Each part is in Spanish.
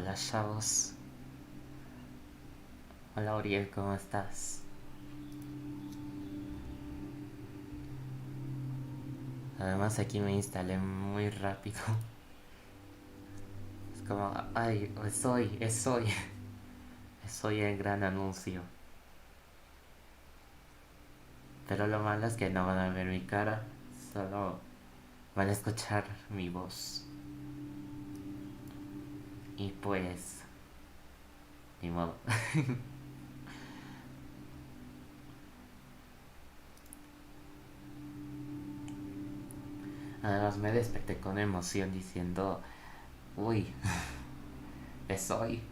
Hola chavos. Hola Uriel, ¿cómo estás? Además aquí me instalé muy rápido. Es como, ay, soy el Gran Anuncio. Pero lo malo es que no van a ver mi cara, solo van a escuchar mi voz. Y pues, ni modo. Además me desperté con emoción diciendo, uy, es hoy.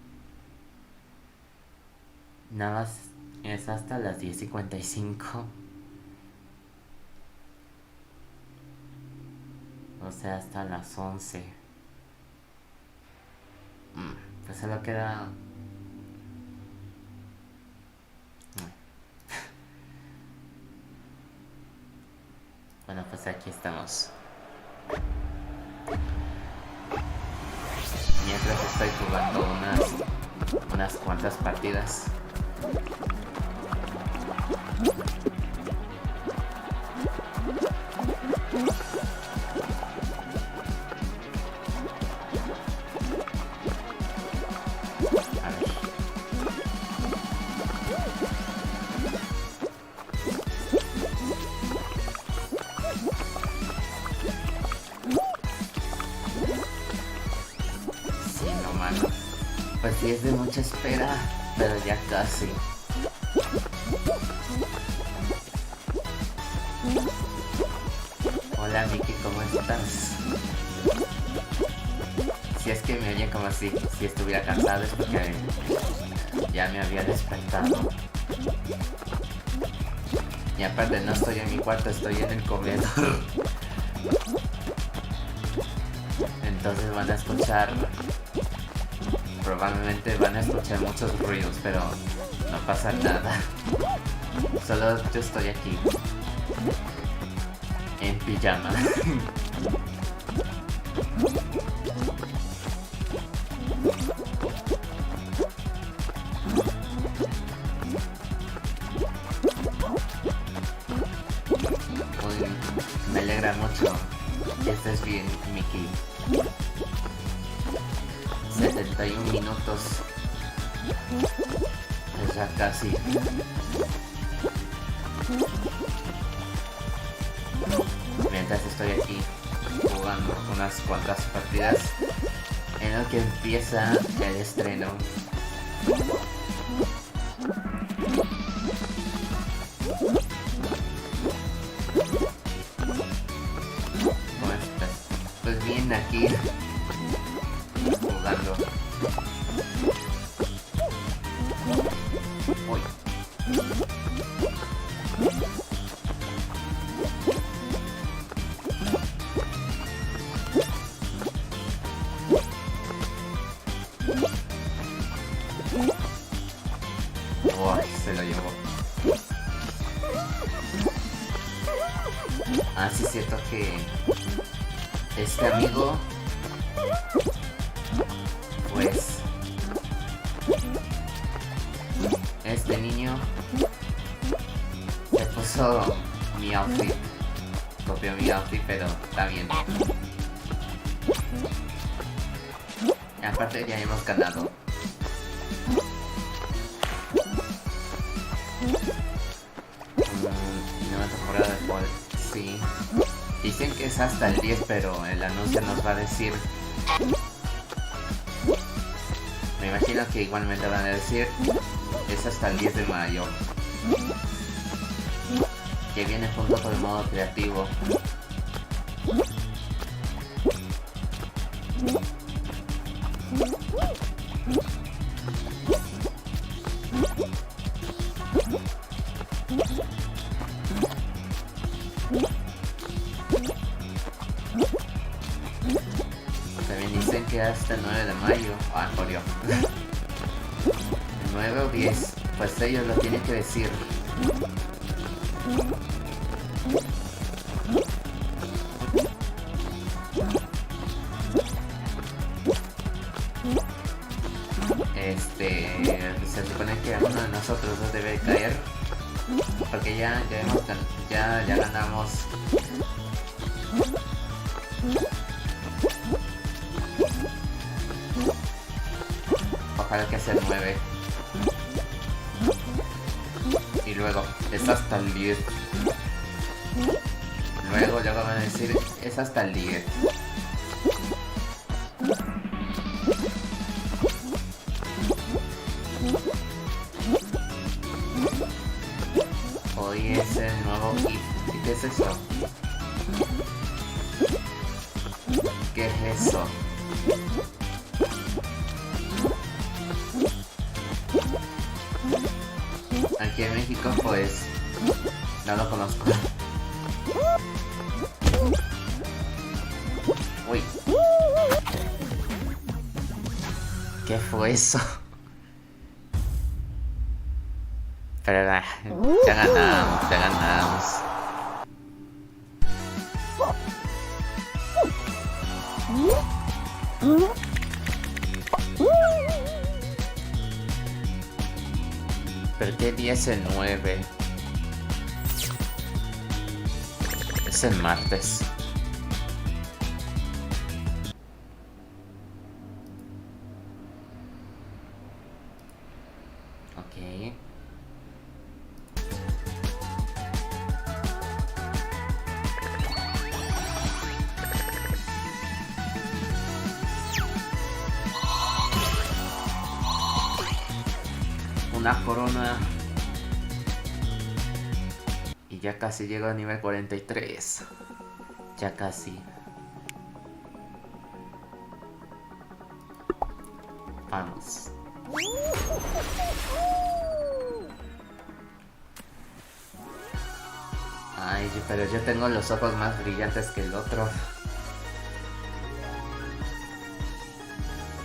Nada más es hasta las 10:55. O sea, hasta las 11. Pues solo queda... Bueno, pues aquí estamos. Mientras estoy jugando unas cuantas partidas. A ver. Sí, no mano. Pues sí es de mucha espera, pero ya casi. Hola Vicky, ¿cómo estás? Si es que me oyen como si estuviera cansado es porque ya me había despertado. Y aparte no estoy en mi cuarto, estoy en el comedor. Entonces van a escuchar... Probablemente van a escuchar muchos ruidos, pero no pasa nada. Solo yo estoy aquí. En pijama. Me alegra mucho que estés bien, Mickey. 71 minutos. Es ya casi. Mientras estoy aquí jugando unas cuantas partidas en lo que empieza el estreno. ¿Cómo estás? Pues bien, aquí jugando. Uy. Se lo llevó. Ah, sí es cierto que este amigo, pues, este niño le puso mi outfit, copió mi outfit, pero está bien. Y aparte ya hemos ganado. Nueva temporada de Paul, sí. Dicen que es hasta el 10, pero el anuncio nos va a decir. Me imagino que igualmente van a decir es hasta el 10 de mayo. Que viene junto con el modo creativo. También dicen que hasta el 9 de mayo. Ah, jodió. 9 o 10. Pues ellos lo tienen que decir. se supone que uno de nosotros dos debe caer. Porque ya ganamos. Ojalá que sea 9. Y luego, es hasta el 10. Luego van a decir, es hasta el 10. Hoy es el nuevo if. ¿Y qué es eso? ¿Qué es eso? Aquí en México pues no lo conozco. Uy. ¿Qué fue eso? Pero ya ganamos. ¿Pero qué día es el 9? Es el martes. Ok. Una corona. Y ya casi llego a nivel 43. Ya casi. Vamos. Ay, pero yo tengo los ojos más brillantes que el otro.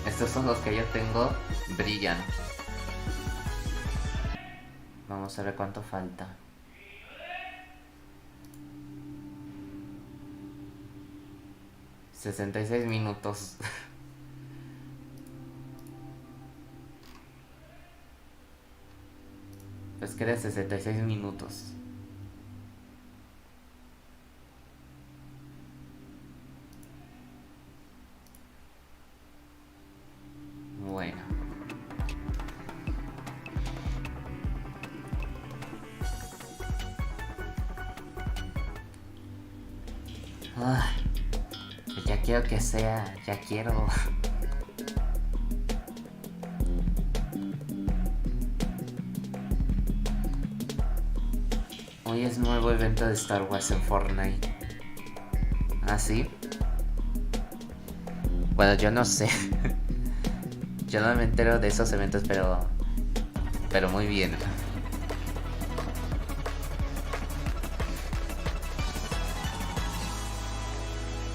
Estos ojos que yo tengo brillan. Vamos a ver cuánto falta. 66 minutos. Pues quedan 66 minutos. Bueno. Ay, ya quiero que sea, ya quiero. Hoy es nuevo evento de Star Wars en Fortnite. ¿Ah, sí? Bueno, yo no sé. Yo no me entero de esos eventos, pero muy bien.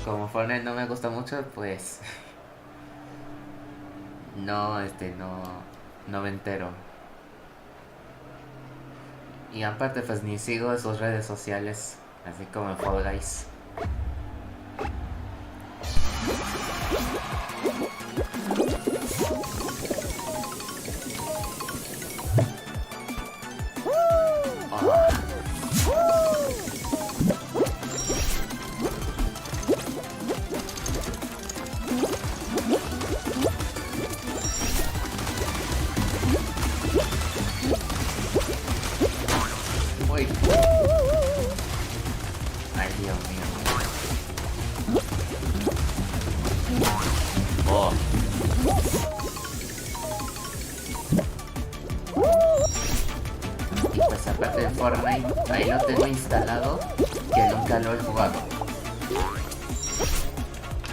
Como Fortnite no me gusta mucho, pues no me entero. Y aparte pues ni sigo sus redes sociales, así como en Fall Guys. Ay, Dios mío. Oh. Y pues aparte de Fortnite, ahí lo tengo instalado, que nunca lo he jugado.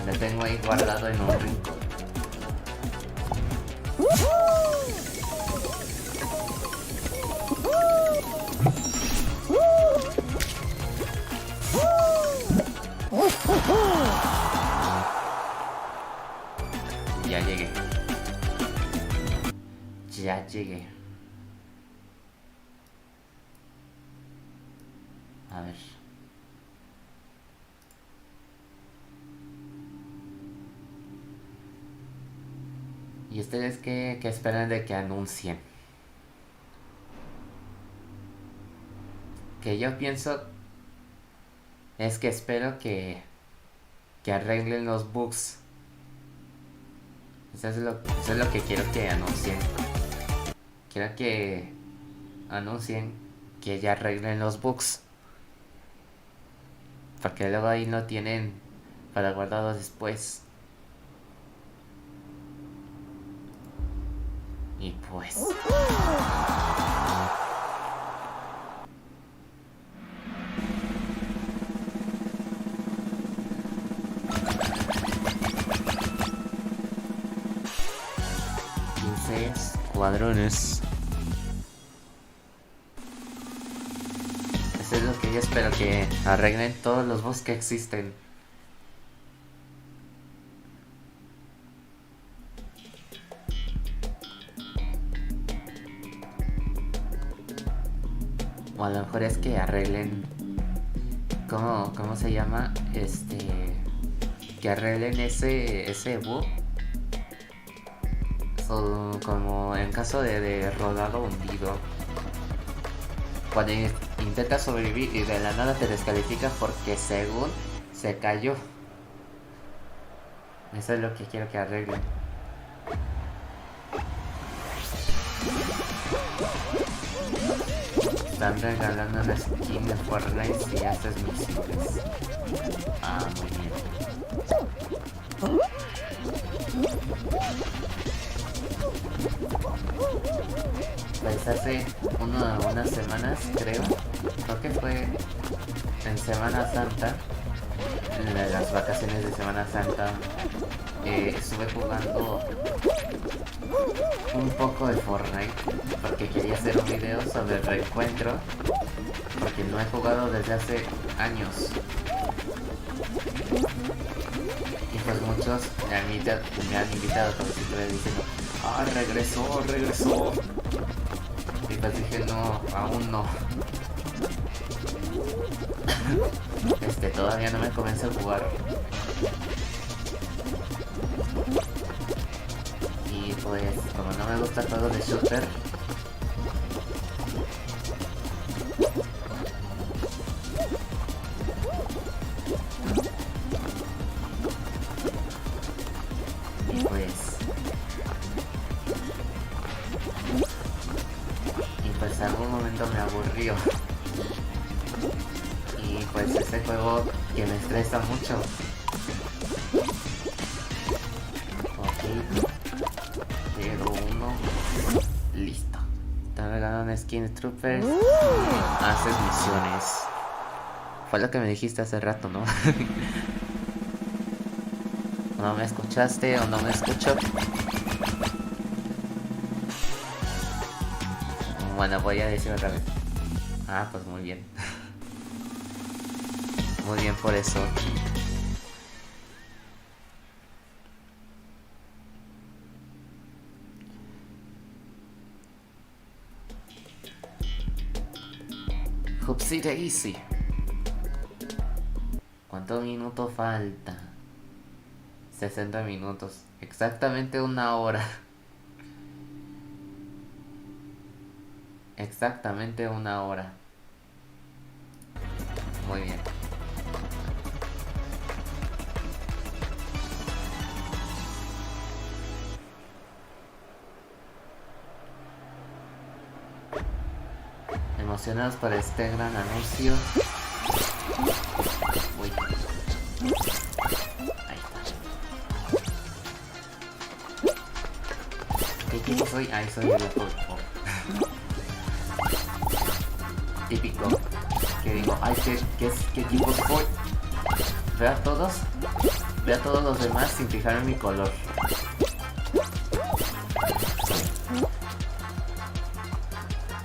Lo tengo ahí guardado en un rincón. Ya llegué. Ya llegué. A ver. ¿Y ustedes qué esperan de que anuncien? que yo pienso es que espero que arreglen los bugs. Eso es lo que quiero que anuncien. Quiero que anuncien que ya arreglen los bugs. Porque luego ahí no tienen para guardarlos después. Y pues... cuadrones. Eso es lo que yo espero, que arreglen todos los bugs que existen. O a lo mejor es que arreglen... ¿Cómo se llama? Que arreglen ese bug. Como en caso de rodado hundido, cuando intentas sobrevivir y de la nada te descalifica porque según se cayó. Eso es lo que quiero que arreglen. Están regalando una skin de Fortnite si haces misiones. Ah, muy bien. Pues hace unas semanas, creo que fue en Semana Santa, en las vacaciones de Semana Santa, estuve jugando un poco de Fortnite porque quería hacer un video sobre el reencuentro, porque no he jugado desde hace años. Y pues muchos me han invitado como si estuviera diciendo: ¡ah, regresó! Y pues dije: no, aún no. Todavía no me comencé a jugar. Y pues como no me gusta el juego de shooter, algún momento me aburrió. Y pues ese juego que me estresa mucho. Ok, pero uno, listo. Te regalan skin troopers. Haces misiones. Fue lo que me dijiste hace rato, ¿no? ¿No me escuchaste o no me escucho? Bueno, voy a decir otra vez. Ah, pues muy bien. Muy bien por eso. Hupsi de easy. ¿Cuánto minuto falta? 60 minutos. Exactamente una hora. Exactamente una hora. Muy bien. Emocionados por este gran anuncio. Uy. Ahí está. ¿Qué equipo soy? Ahí soy el equipo. Típico. Que digo, ay, ¿qué equipo soy? Ve a todos los demás sin fijar en mi color.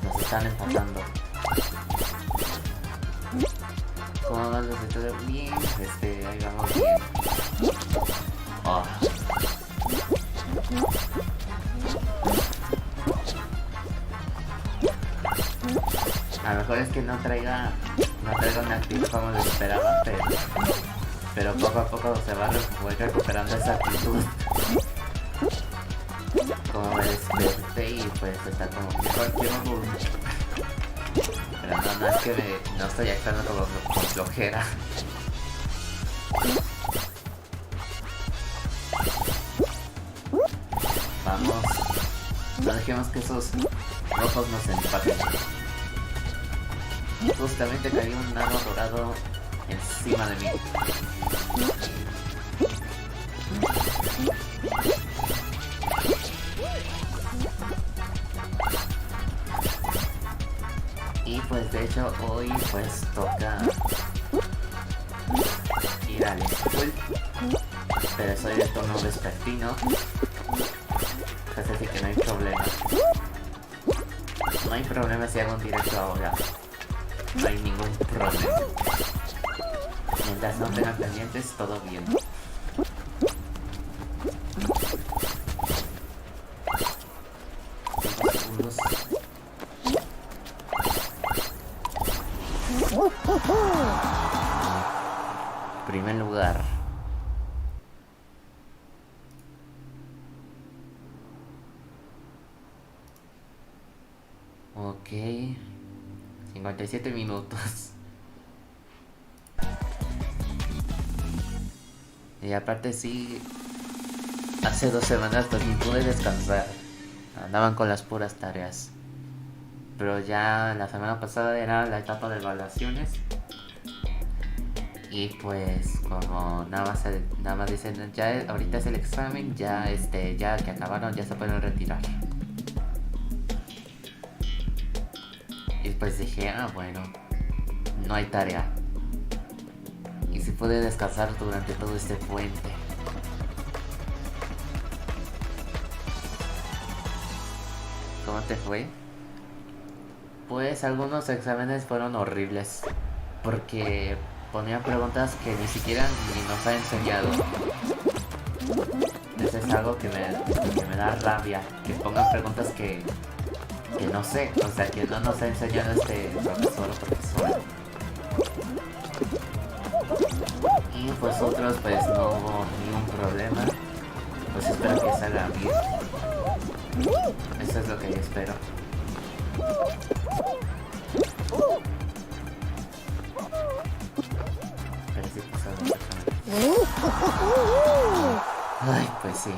Nos están empatando. ¿Cómo van los de todo? Bien, ahí vamos bien. Oh. A lo mejor es que no traiga una actitud como lo esperaba, pero poco a poco voy recuperando esa actitud. Como me desperté y pues está como que cualquier Pero no es que no estoy actuando con flojera. Vamos. No dejemos que esos rojos nos empaten. Justamente cayó un nano dorado encima de mí. Y pues de hecho hoy pues toca ir al school, pero soy de tono vespertino, así que no hay problema. No hay problema si hago un directo ahora. No hay ningún problema. Mientras no tengan pendientes, todo bien. Primer lugar. Ok. 57 minutos. Y aparte sí, hace 2 semanas pues ni pude descansar. Andaban con las puras tareas. Pero ya la semana pasada era la etapa de evaluaciones. Y pues como nada más dicen, ya ahorita es el examen, ya ya que acabaron, ya se pueden retirar. Y pues dije, bueno, no hay tarea. Y si pude descansar durante todo este puente. ¿Cómo te fue? Pues algunos exámenes fueron horribles. Porque ponían preguntas que ni siquiera ni nos ha enseñado. Eso es algo que me da rabia. Que pongan preguntas que no sé, o sea, que no nos ha enseñado este profesor o profesora. Y pues otros pues no hubo ningún problema. Pues espero que salga bien. Eso es lo que yo espero. Pero sí pasó mucho. Ay, pues sí.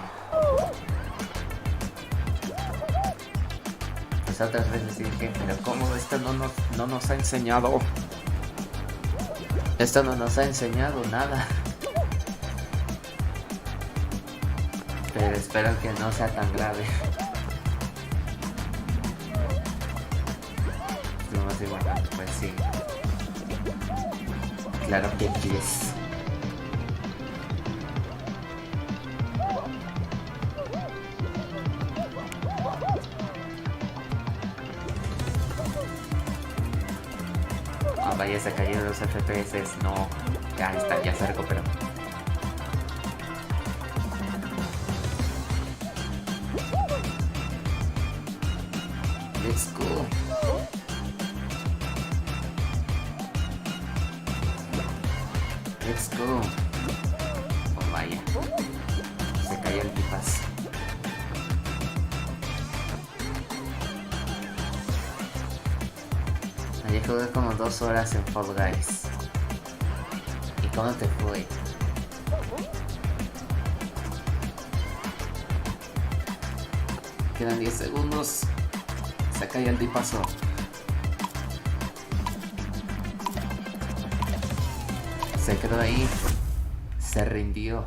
Pues otras veces dije, pero ¿cómo esto no nos ha enseñado? Esto no nos ha enseñado nada. Pero espero que no sea tan grave. Lo más importante, pues sí. Claro que yes. Vaya, se cayeron los FPS, no. Ya está, ya se recuperó. Let's go. Let's go. Oh vaya. Se cayó el tipazo. Ayer jugué como 2 horas en Fall Guys. ¿Y cómo te fue? Quedan 10 segundos. Se cayó el tipazo. Se quedó ahí. Se rindió.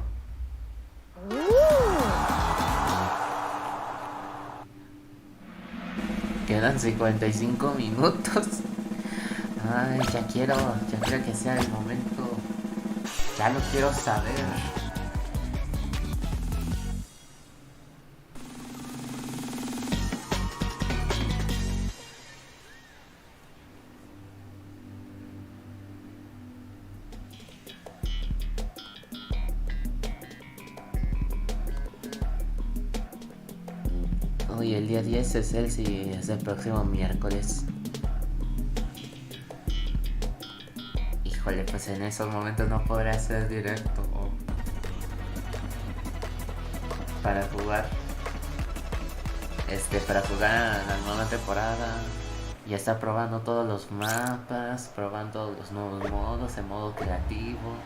Quedan 55 minutos. Ay, ya quiero que sea el momento. Ya lo quiero saber. Hoy el día 10 es el próximo miércoles. Híjole, pues en esos momentos no podré hacer directo para jugar. Para jugar a la nueva temporada Ya está probando todos los mapas, probando los nuevos modos, el modo creativo.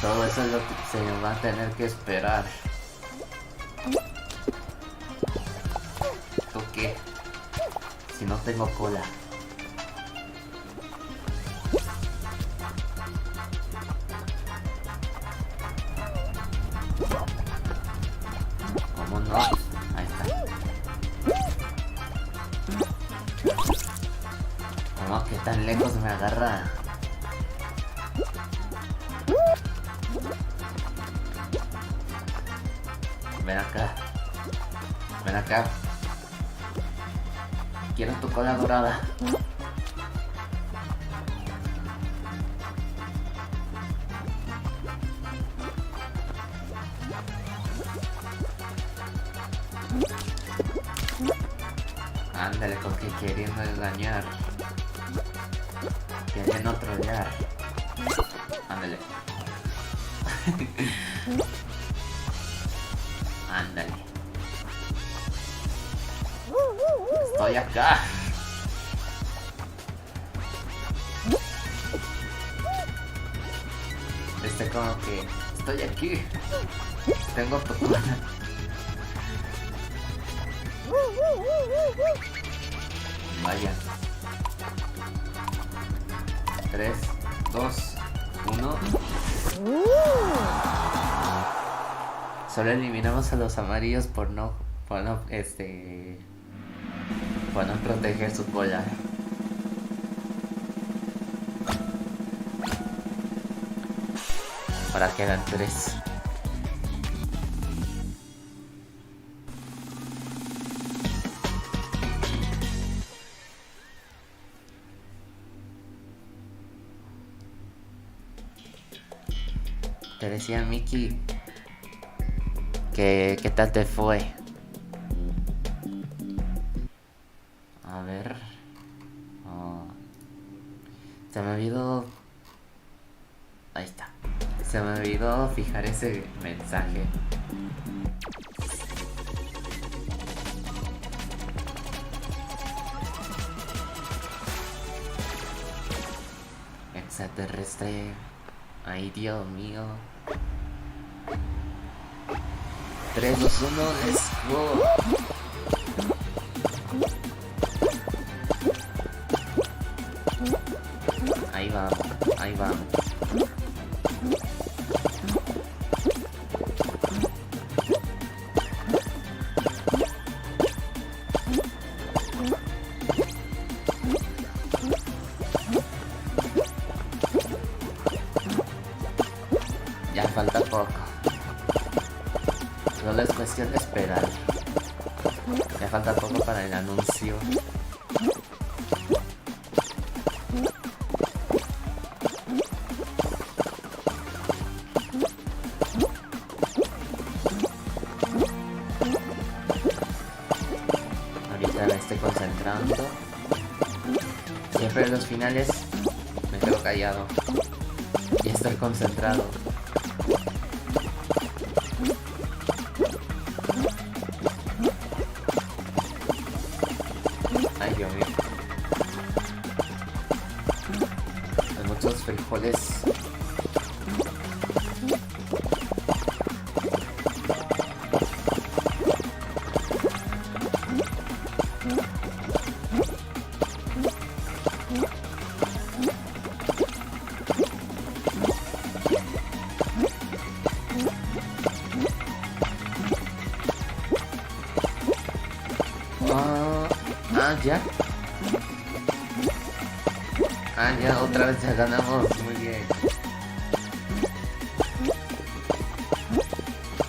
Todo eso es lo que se va a tener que esperar. ¿Tú qué? Si no tengo cola. ¿Cómo no? Ahí está. ¿Cómo que tan lejos me agarra? Ven acá. Ven acá. Quiero tu cola dorada. Ándale, porque queriendo engañar. Queriendo trollear. Ándale. Ándale. Estoy acá. Como que estoy aquí. Tengo tu cola. Vaya. 3, 2, 1. Solo eliminamos a los amarillos por no proteger su cola. Ahora quedan 3. Te decía Mickey, ¿qué tal te fue? A ver. Oh. Se me olvidó. Ahí está. Se me olvidó fijar ese mensaje. Extraterrestre. Ay, Dios mío. 3, 2, 1, let's go. Ahí vamos, ahí vamos. Ya falta poco. Solo es cuestión de esperar. Ya falta poco para el anuncio. Ahorita me estoy concentrando. Siempre en los finales me quedo callado y estoy concentrado. Ay, Dios mío. Hay muchos frijoles. Ya. Ya, otra vez ya ganamos. Muy bien.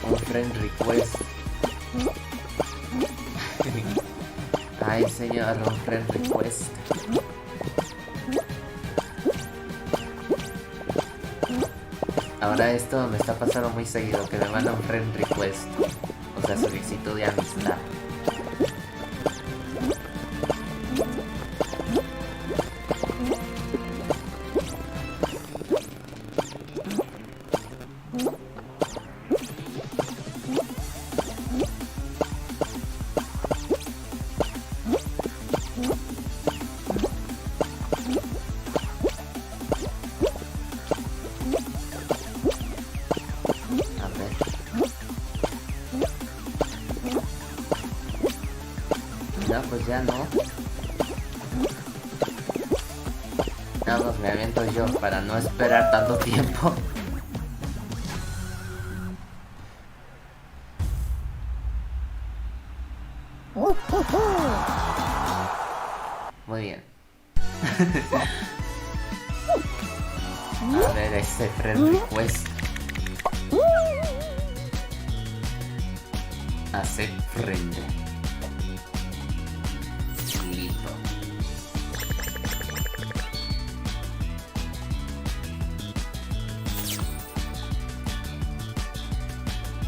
Un friend request. Ay, señor, un friend request. Ahora esto me está pasando muy seguido, que me manda un friend request. O sea, solicitud de amistad. No, pues ya no. No, pues me aviento yo para no esperar tanto tiempo. Muy bien. A ver, ese friend request. Hacer friend. Listo.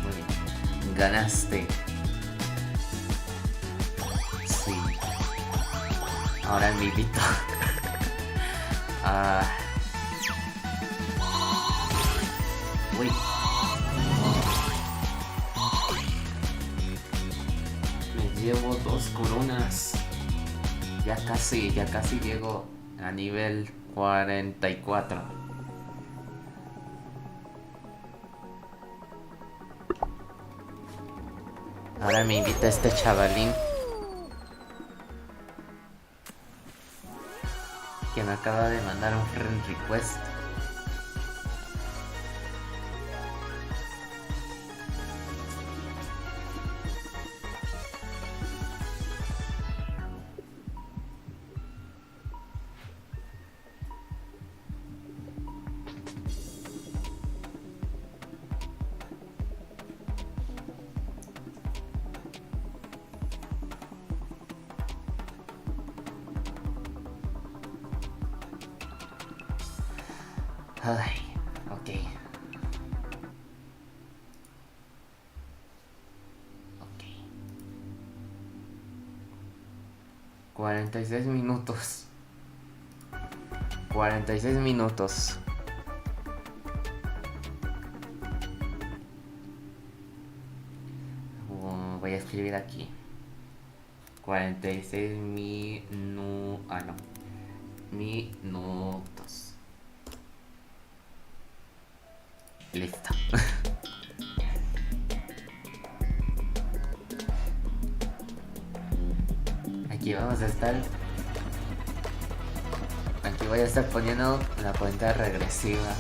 Muy bien. Ganaste. Sí. Ahora me invito. Uy. Me llevo 2 coronas. Ya casi llego a nivel 44. Ahora me invita este chavalín que me acaba de mandar un friend request. Ay, ok. 46 minutos. 46 minutos. Voy a escribir aquí. 46 minutos. Listo. Aquí vamos a estar. Aquí voy a estar poniendo la cuenta regresiva.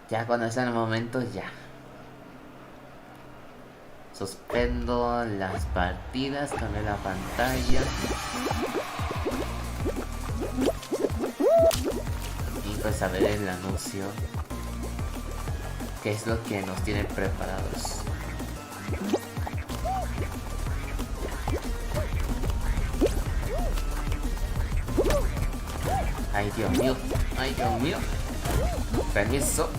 Ya cuando sea el momento, ya. Suspendo las partidas, cambio la pantalla. Y pues a ver el anuncio. ¿Qué es lo que nos tienen preparados? Ay, Dios mío. Ay, Dios mío. Permiso.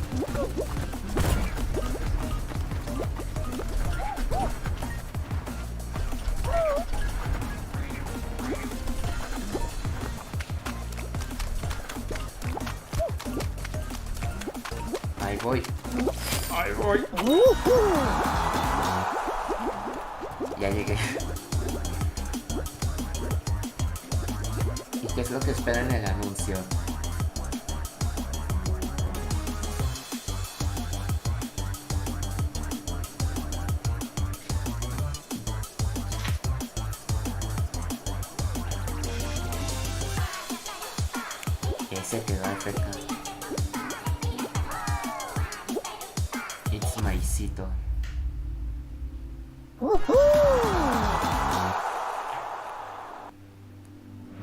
Ahí voy. Ahí voy. Ya llegué. ¿Y qué es lo que espera en el anuncio? Se quedó cerca. It's maicito.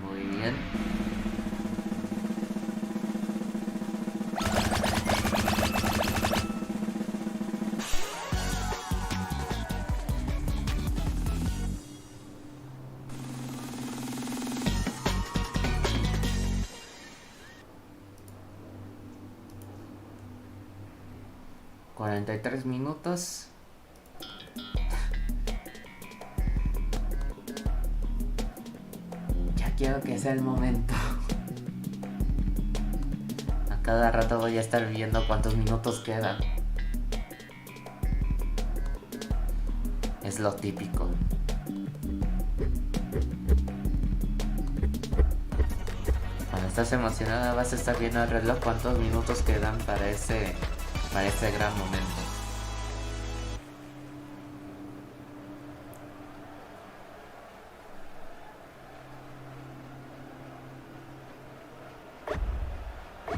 Muy bien. $43 minutos. Ya quiero que sea el momento. A cada rato voy a estar viendo cuántos minutos quedan. Es lo típico. Cuando ¿Estás emocionada? Vas a estar viendo el reloj cuántos minutos quedan para ese gran momento.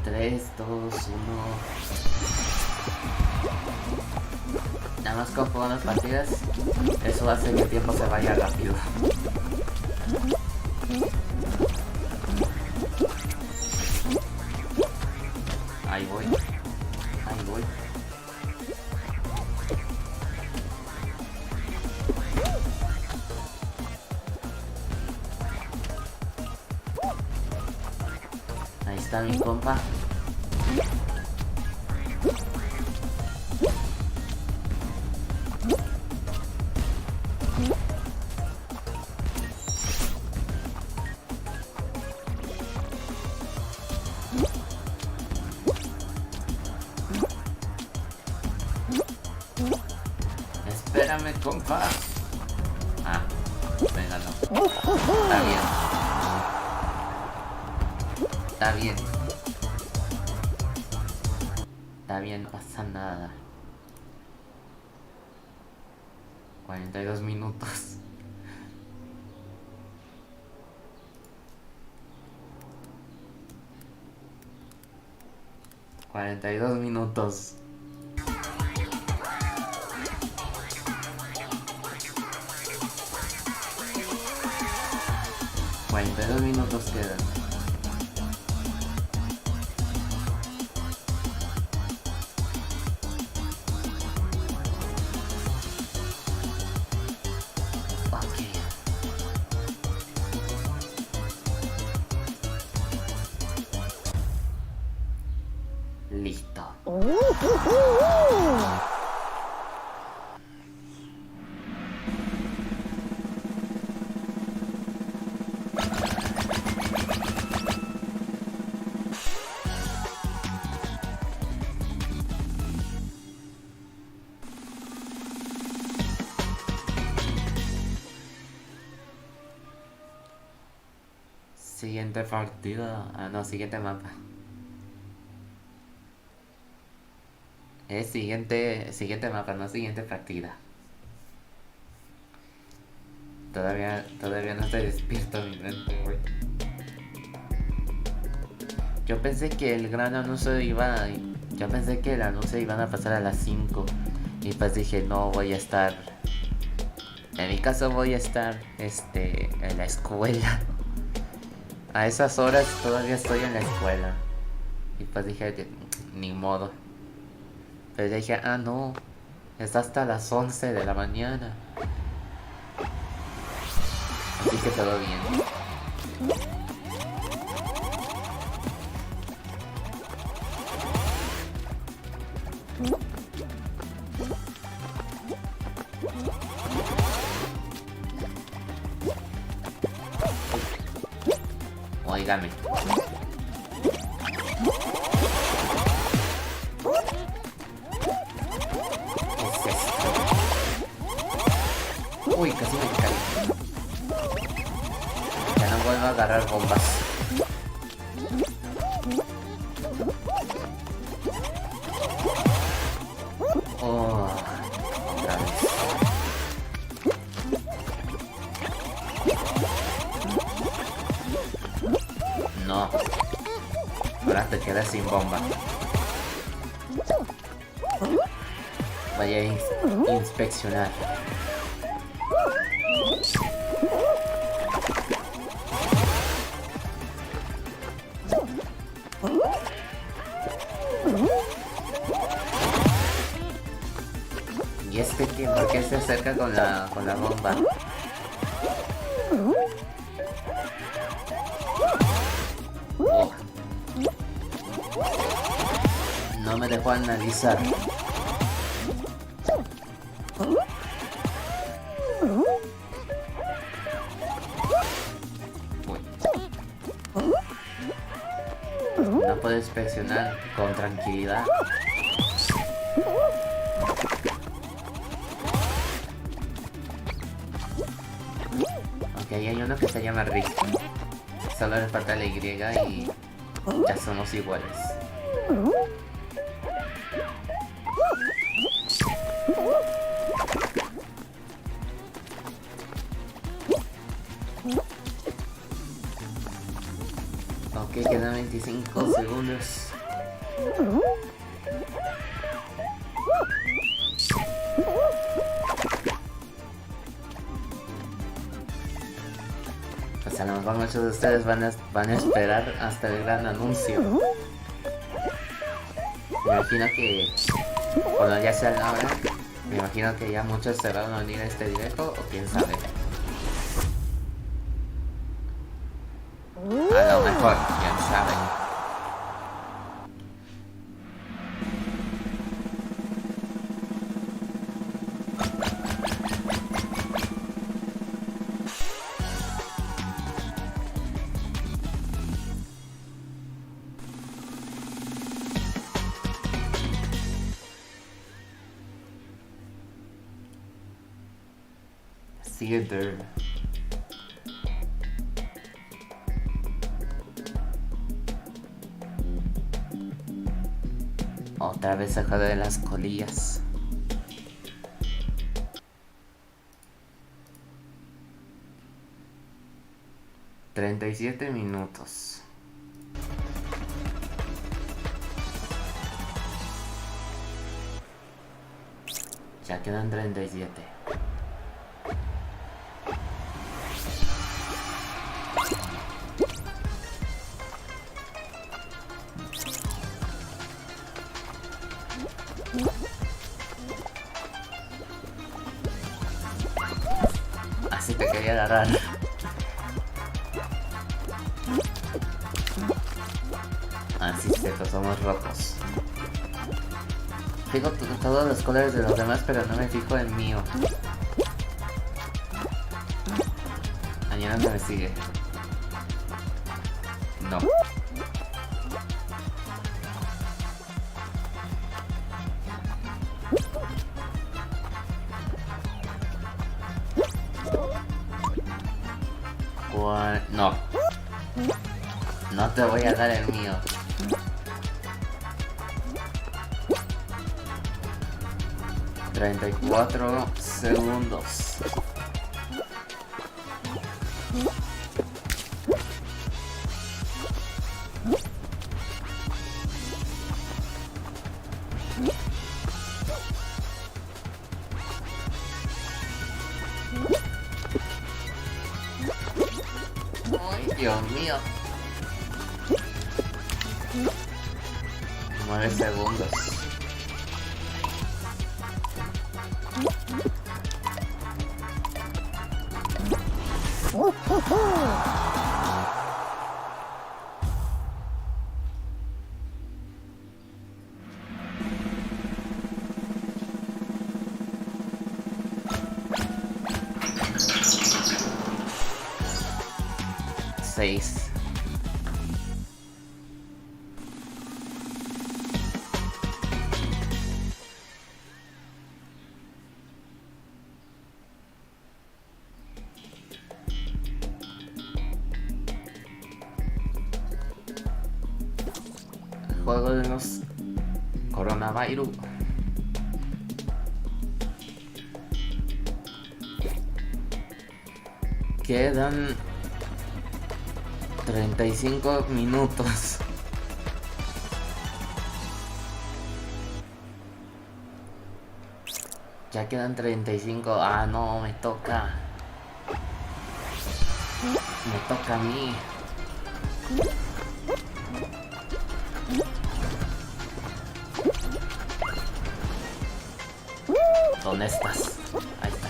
Tres, dos, uno. Nada más con jugar las partidas, eso hace que el tiempo se vaya rápido. Ahí voy. Ahí está mi compa. Espérame, compa. Ah, venga, no. Está bien. Está bien, no pasa nada. 42 minutos. $42. 42 minutos quedan. Ok. Listo. Siguiente partida. Ah, no, siguiente mapa. Es siguiente mapa, no siguiente partida. Todavía no estoy despierto mi mente, güey. Yo pensé que el gran anuncio yo pensé que el anuncio iban a pasar a las 5. Y pues dije, no voy a estar. En mi caso voy a estar en la escuela. A esas horas todavía estoy en la escuela. Y pues dije, ni modo. Pero dije, ah no, es hasta las 11 de la mañana. Así que todo bien. Óigame. Uy, casi me caí. Ya no vuelvo a agarrar bombas. Oh, otra vez. No. Ahora te quedas sin bomba. Voy a inspeccionar. ¿Y este quién? ¿Por qué se acerca con la bomba? Oh. No me dejó analizar. No puedo inspeccionar con tranquilidad. Ok, hay uno que se llama Rick. Solo le falta la Y Ya somos iguales. Ok, quedan 25 segundos. Pues a lo mejor muchos de ustedes van a esperar hasta el gran anuncio. Me imagino que cuando ya sea la hora, me imagino que ya muchos se van a unir a este directo, o quién sabe. A lo mejor, quién sabe. Sígueme. Otra vez saca de las colillas. $37 minutos. Ya quedan 37. Así te quería agarrar. Así es cierto, somos rojos. Fijo todos los colores de los demás, pero no me fijo en mío. Mañana no me sigue. No. No. No te voy a dar el mío. $34 segundos. Ay, Dios mío. 9 segundos. Seis. Juego de los coronavirus. Quedan 35 minutos. Ya quedan 35. Ah, no, me toca. Me toca a mí. ¿Dónde estás? Ahí está.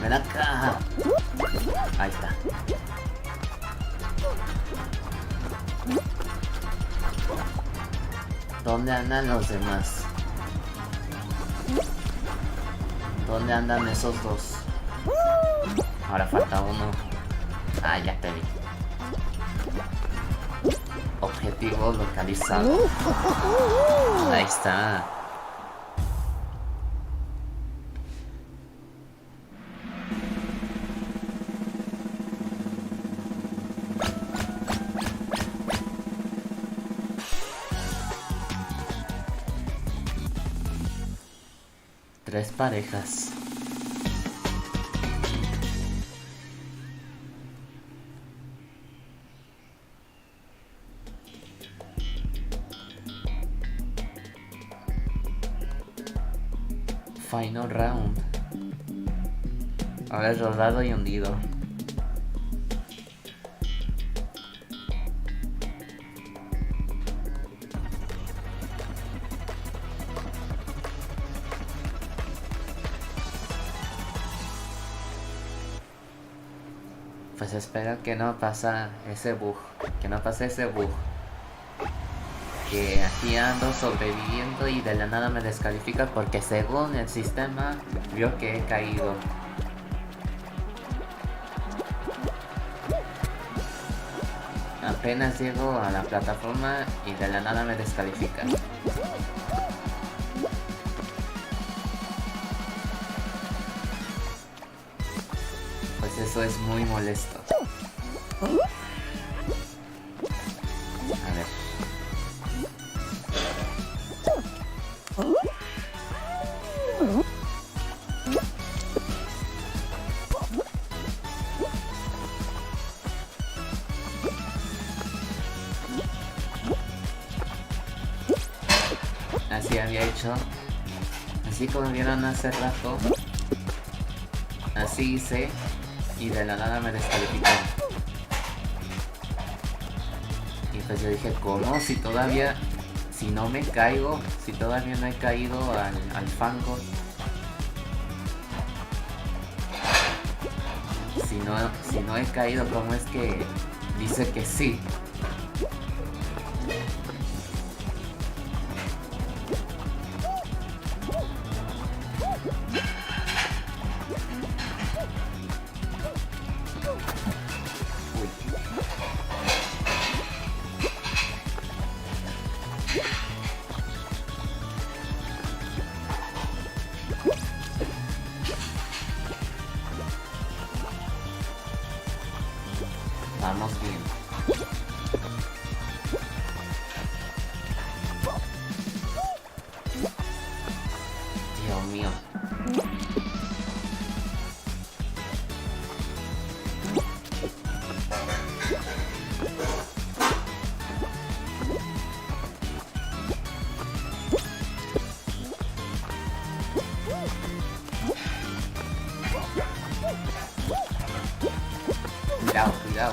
Ven acá. Ahí está. ¿Dónde andan los demás? ¿Dónde andan esos dos? Ahora falta uno. Ah, ya te vi. Objetivo. objetivo localizado. Ahí está. Tres parejas. Final round. Ahora es rodado y hundido. Pues espero que no pasa ese bug. Que no pase ese bug. Que aquí ando sobreviviendo y de la nada me descalifica porque según el sistema vio que he caído. Apenas llego a la plataforma y de la nada me descalifica. Pues eso es muy molesto. A ver. Así había hecho. Así como vieron hace rato. Así hice. Y de la nada me descalificó. Y pues yo dije, ¿cómo? Si todavía... Si no me caigo, si todavía no he caído al fango. Si no he caído, ¿cómo es que dice que sí? Vamos bien. Dios mío.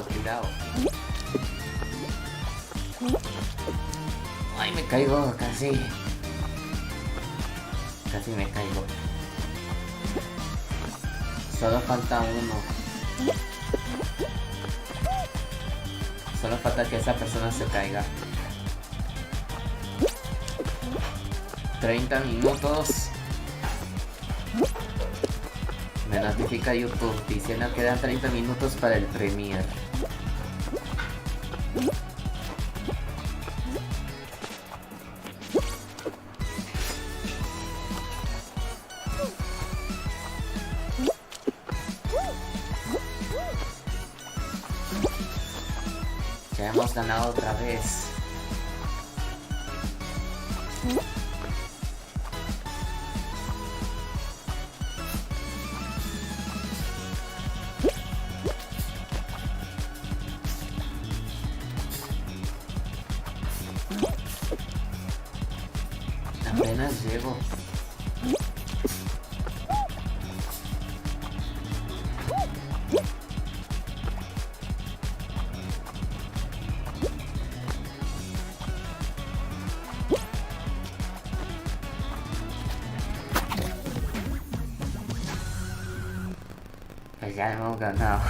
Cuidado. Ay, me caigo, casi me caigo. Solo falta uno. Solo falta que esa persona se caiga. 30 minutos. Me notifica YouTube diciendo que quedan 30 minutos para el premier. Ya hemos ganado otra vez. Apenas llego. Pues ya hemos ganado.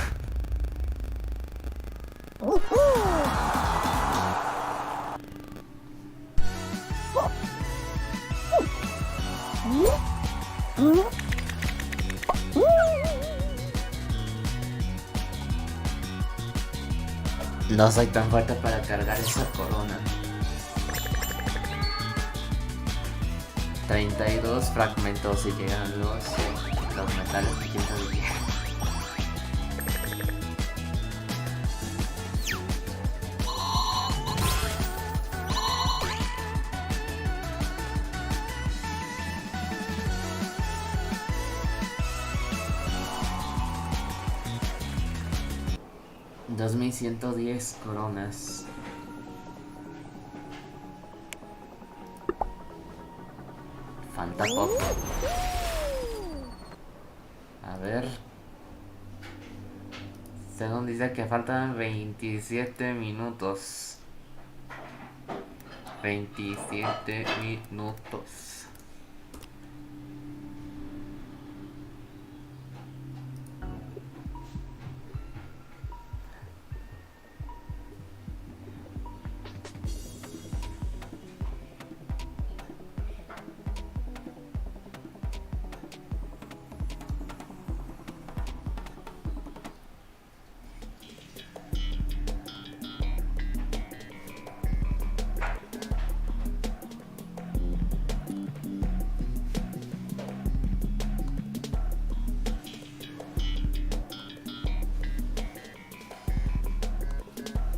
No soy tan fuerte para cargar esa corona. 32 fragmentos y llegan los metales que quiero saber. $2110 coronas. Falta poco. A ver. Según dice que faltan 27 minutos. 27 minutos.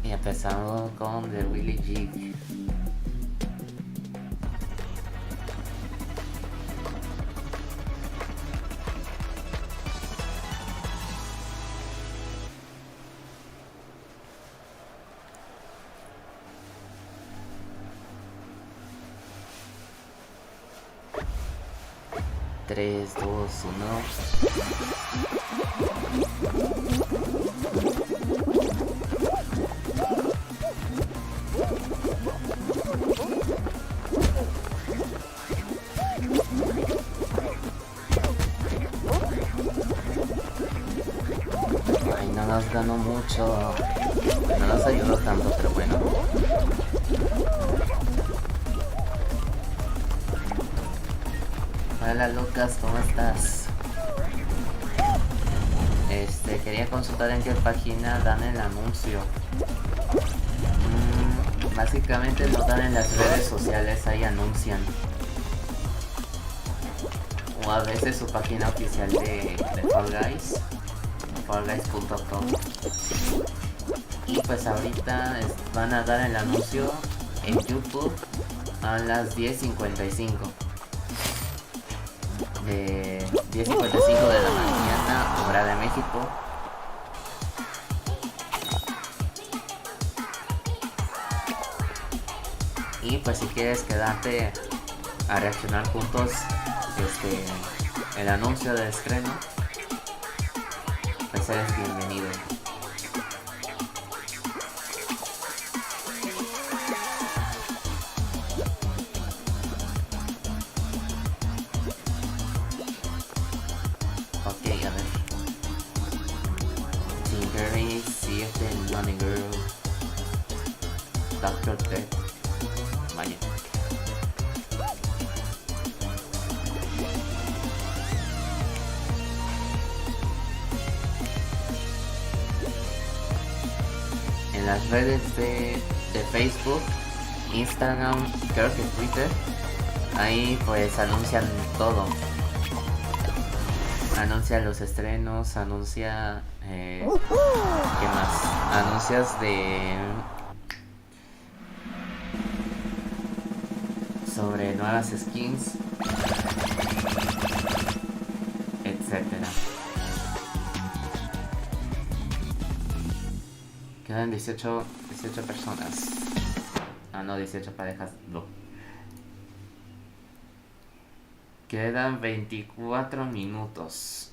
Y empezamos con The Willy Jig. Tres, dos, uno. Ay, no nos ganó mucho. No nos ayudó tanto, pero bueno. Hola Lucas, ¿cómo estás? Quería consultar en qué página dan el anuncio. Básicamente no dan en las redes sociales, ahí anuncian. O a veces su página oficial de Fall Guys, fallguys.com. Y pues ahorita van a dar el anuncio en YouTube a las 10:55. De 10:55 de la mañana, hora de México. Y pues si quieres quedarte a reaccionar juntos el anuncio de estreno, pues eres bienvenido. Ok, a ver. Tim Curry, este Running Girl, Doctor Ted. Vaya. En las redes de Facebook, Instagram, creo que Twitter, ahí pues anuncian todo. Anuncia los estrenos, anuncia ¿qué más? Anuncios sobre nuevas skins, etcétera. Quedan 18 personas. Ah, no, 18 parejas. No. Quedan 24 minutos.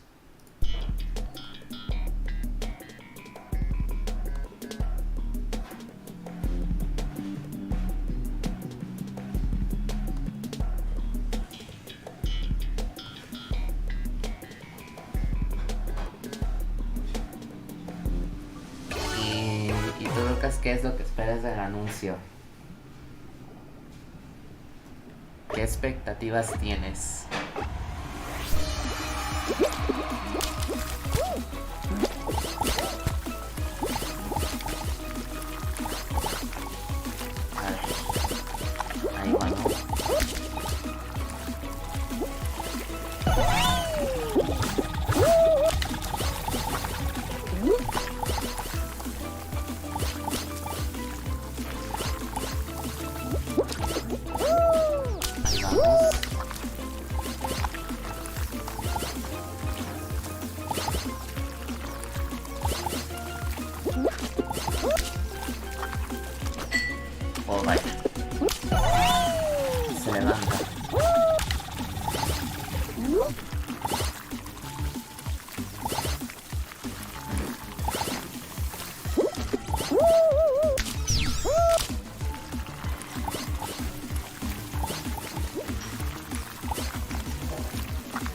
¿Y tú, Lucas, qué es lo que esperas del anuncio? ¿Qué expectativas tienes?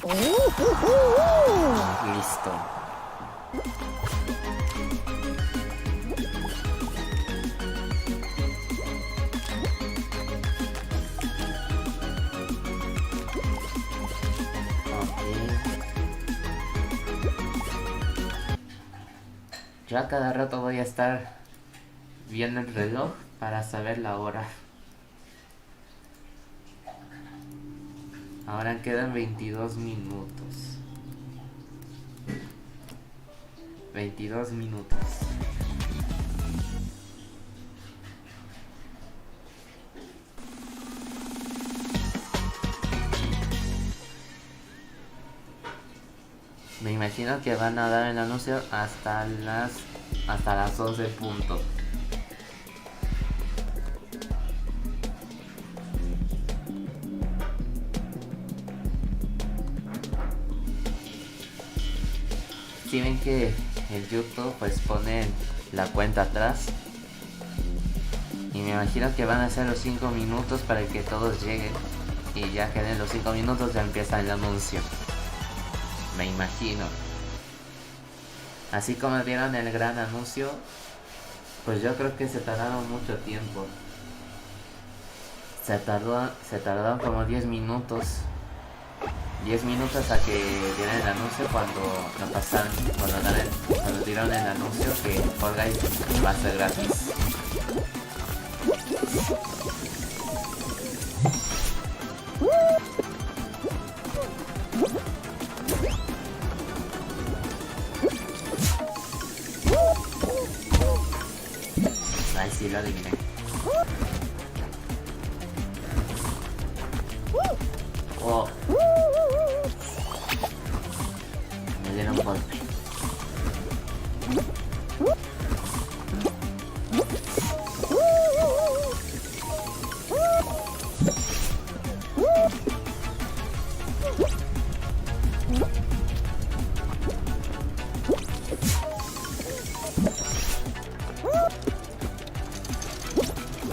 Listo. Yo a cada rato voy a estar viendo el reloj para saber la hora. Ahora quedan 22 minutos. 22 minutos. Me imagino que van a dar el anuncio hasta las 12 puntos. Si ven que el YouTube pues pone la cuenta atrás, y me imagino que van a ser los 5 minutos para que todos lleguen, y ya que den los 5 minutos ya empieza el anuncio. Me imagino. Así como vieron el Gran Anuncio, pues yo creo que se tardaron mucho tiempo. Se tardaron como 10 minutos. 10 minutos a que dieran el anuncio cuando dieron el anuncio que Fall Guys va a ser gratis. Ay, sí, lo adiviné. Oh. Me dieron un golpe.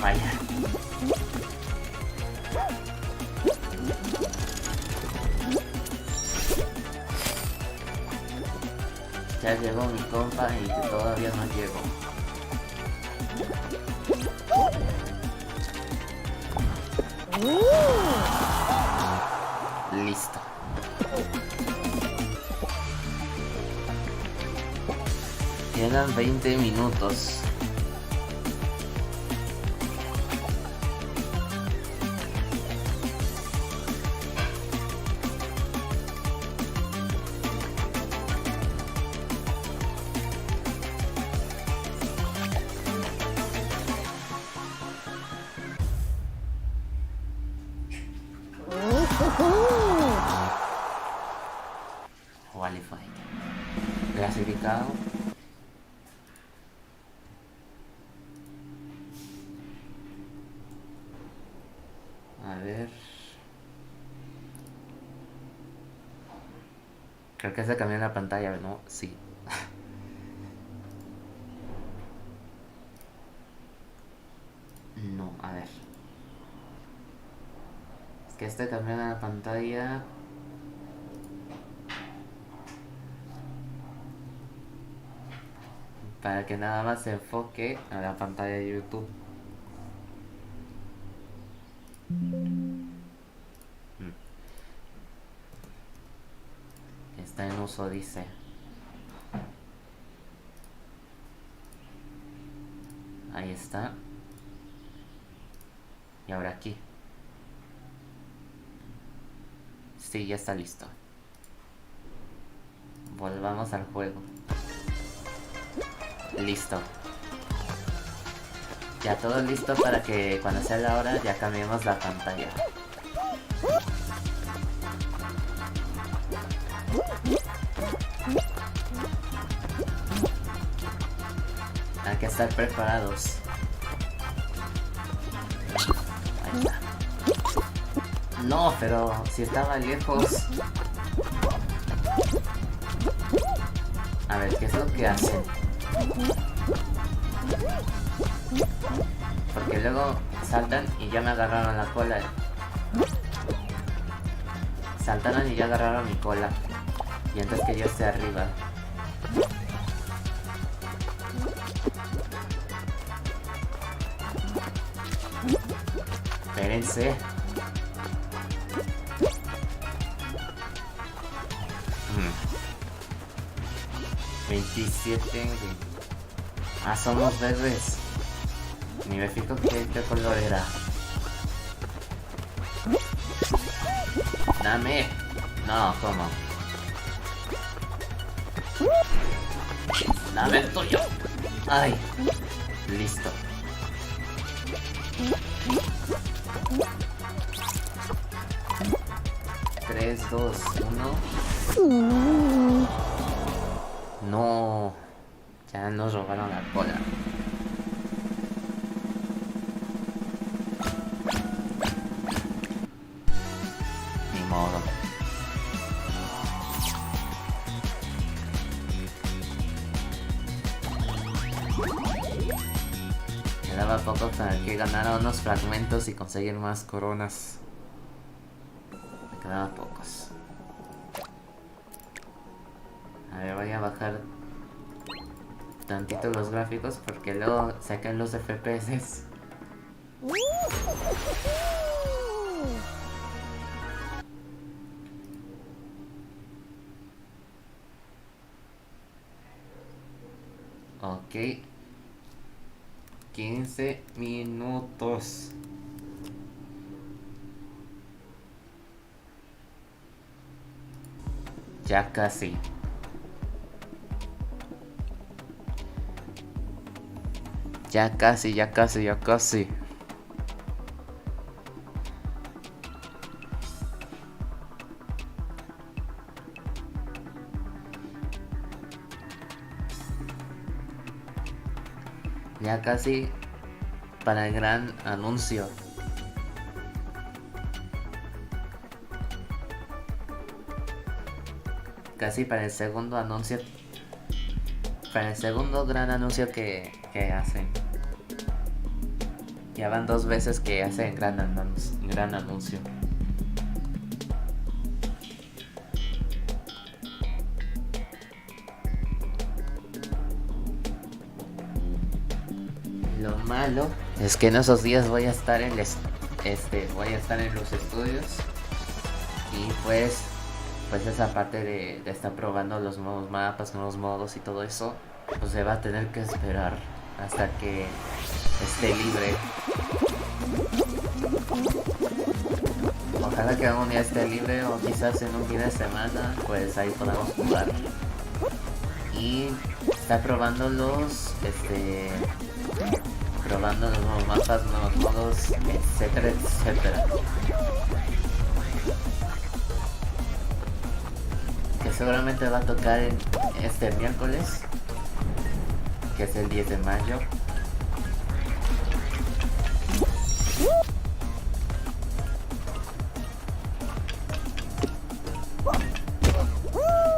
Vaya. Ya llegó mi compa y todavía no llegó. Listo. Quedan 20 minutos. Qualify. Clasificado. A ver. Creo que se cambió la pantalla, ¿no? Sí. No, a ver. Es que este cambió la pantalla. Para que nada más se enfoque a la pantalla de YouTube. Está en uso, dice. Ahí está. Y ahora aquí. Sí, ya está listo. Volvamos al juego. Listo. Ya todo listo para que cuando sea la hora ya cambiemos la pantalla. Hay que estar preparados. Ahí está. No, pero si estaba lejos. A ver, ¿qué es lo que hacen? Porque luego saltan y ya me agarraron la cola. saltaron y ya agarraron mi cola. Y antes que yo esté arriba. Espérense. 27. Ah, somos verdes. Ni me fijo qué color era. Dame. No, ¿cómo? Dame el tuyo. Ay. Listo. Tres, dos, uno. No. Ya nos robaron la cola. Ni modo. Quedaba poco para que ganara unos fragmentos y conseguir más coronas. Me quedaban pocos. A ver, voy a bajar tantito los gráficos porque luego sacan los FPS. Ok. 15 minutos. Ya casi. Ya casi, ya casi, ya casi. Ya casi para el gran anuncio. Casi para el segundo anuncio. Para el segundo gran anuncio que hacen. Ya van 2 veces que hacen gran anuncio. Lo malo es que en esos días voy a estar en voy a estar en los estudios y pues esa parte de estar probando los nuevos mapas, nuevos modos y todo eso, pues se va a tener que esperar hasta que esté libre. Ojalá que algún día esté libre o quizás en un fin de semana, pues ahí podamos jugar. Y está probando los nuevos mapas, nuevos modos, etcétera, etcétera. Que seguramente va a tocar este miércoles, que es el 10 de mayo.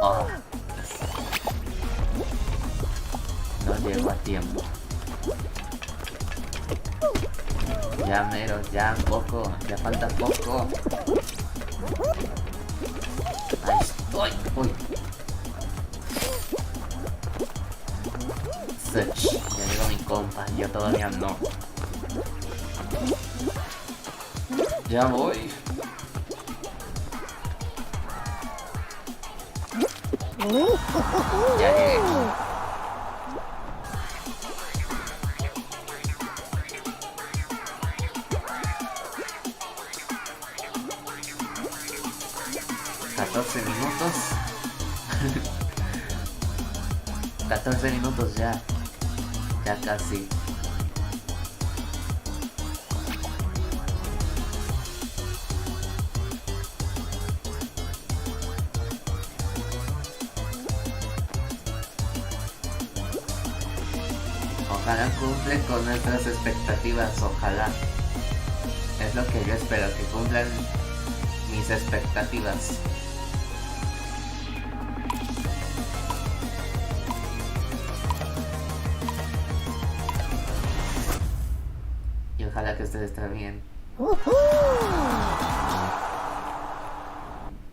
Oh. No llego a tiempo. Ya mero, ya poco, ya falta poco. Ahí estoy. Uy. Search. Ya llegó mi compa, yo todavía no. Ya voy. Ya llegué. ¿14 minutos? 14 minutos ya. Ya casi. Ojalá cumple con nuestras expectativas, ojalá. Es lo que yo espero, que cumplan mis expectativas. Y ojalá que ustedes estén bien.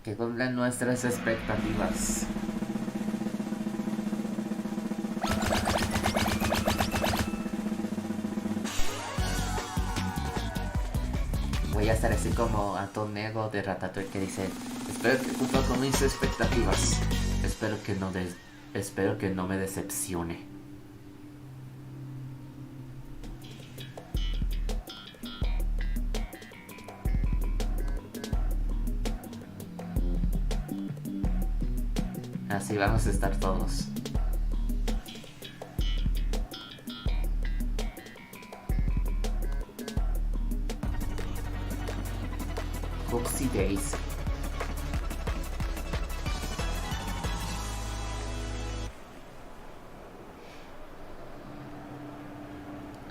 que cumplan nuestras expectativas. Voy a estar así como Antonego de Ratatouille que dice: espero que cumpla con mis expectativas. Espero que no me decepcione. Así vamos a estar todos. Oopsie days.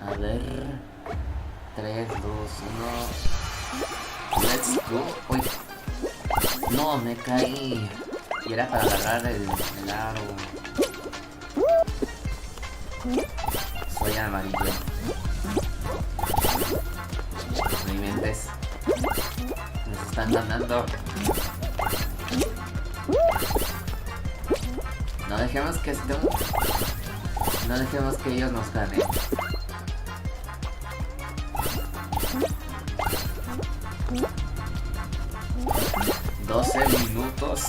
A ver. 3, 2, 1. Let's go. Uy. No, me caí. Y era para agarrar el aro. Soy amarillo. No inventes. Nos están ganando. No dejemos que no dejemos que ellos nos ganen. $12 minutos.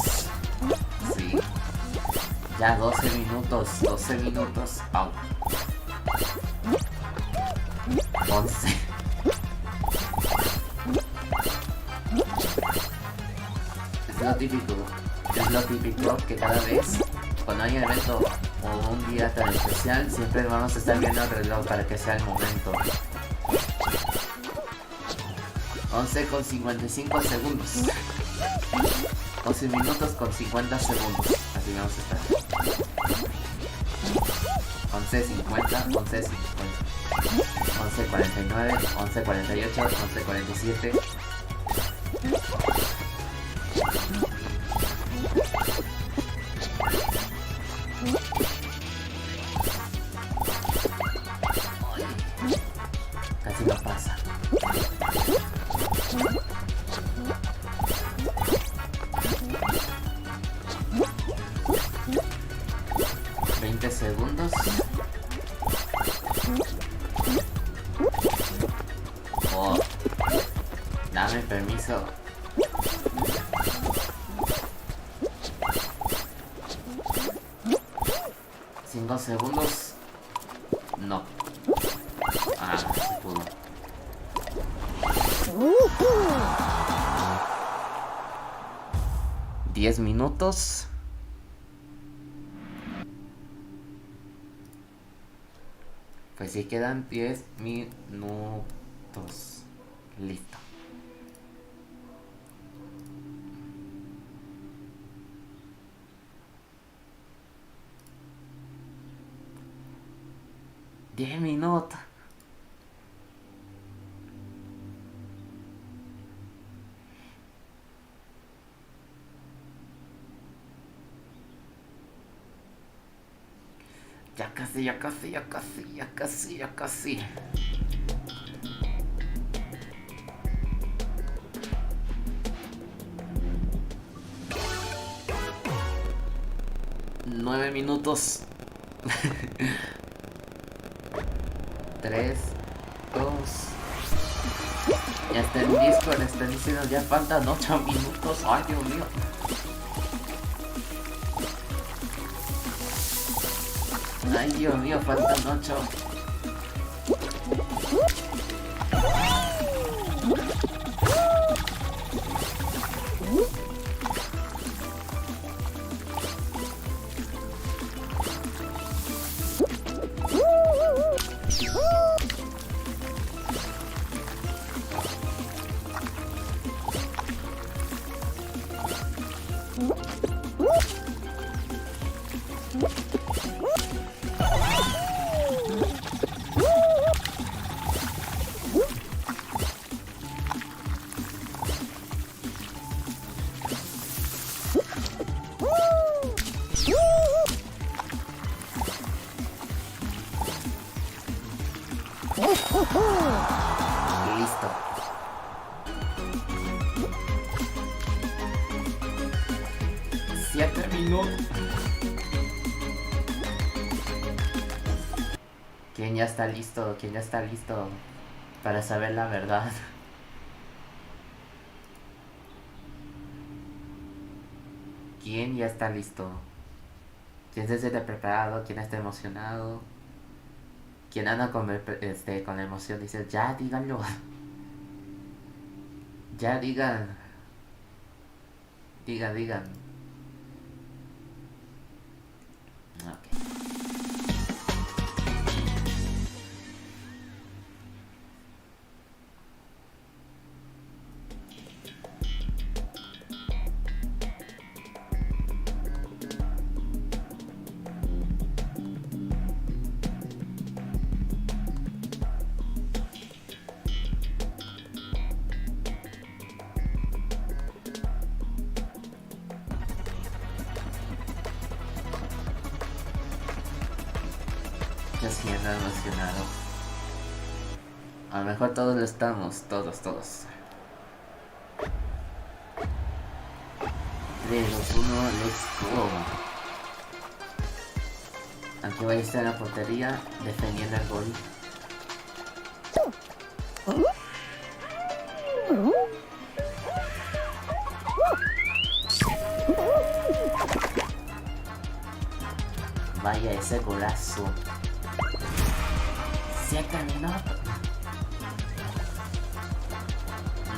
Sí. Ya 12 minutos. 12 minutos. Au. 11. Es lo típico que cada vez cuando hay un evento o un día tan especial siempre vamos a estar viendo el reloj para que sea el momento. 11 con 55 segundos. 11 minutos con 50 segundos. Así vamos a estar. 11:50, 11:50. 11:49, 11:48, 11:47. Casi no pasa. Segundos. Oh, dame permiso. ¿5 segundos? No. Ah, se pudo. ¿10 minutos? Pues sí, quedan 10 minutos. Listo. ¡10 minutos! Ya casi, ya casi, ya casi, ya casi, ya casi. Nueve minutos. 3, 2. Ya está en Discord, están diciendo ya faltan 8 minutos. Ay, Dios mío. Ay, Dios mío, faltan 8. 7 minutos. ¿Quién ya está listo? ¿Quién ya está listo para saber la verdad? ¿Quién ya está listo? ¿Quién se siente preparado? ¿Quién está emocionado? ¿Quién anda con la emoción? Dice, ya díganlo. Ya digan. Digan. Ok. Yo siento emocionado. A lo mejor todos lo estamos, todos. 3, 2, 1, let's go. Aquí voy a estar en la portería defendiendo el gol. Vaya ese golazo. 7 minutos.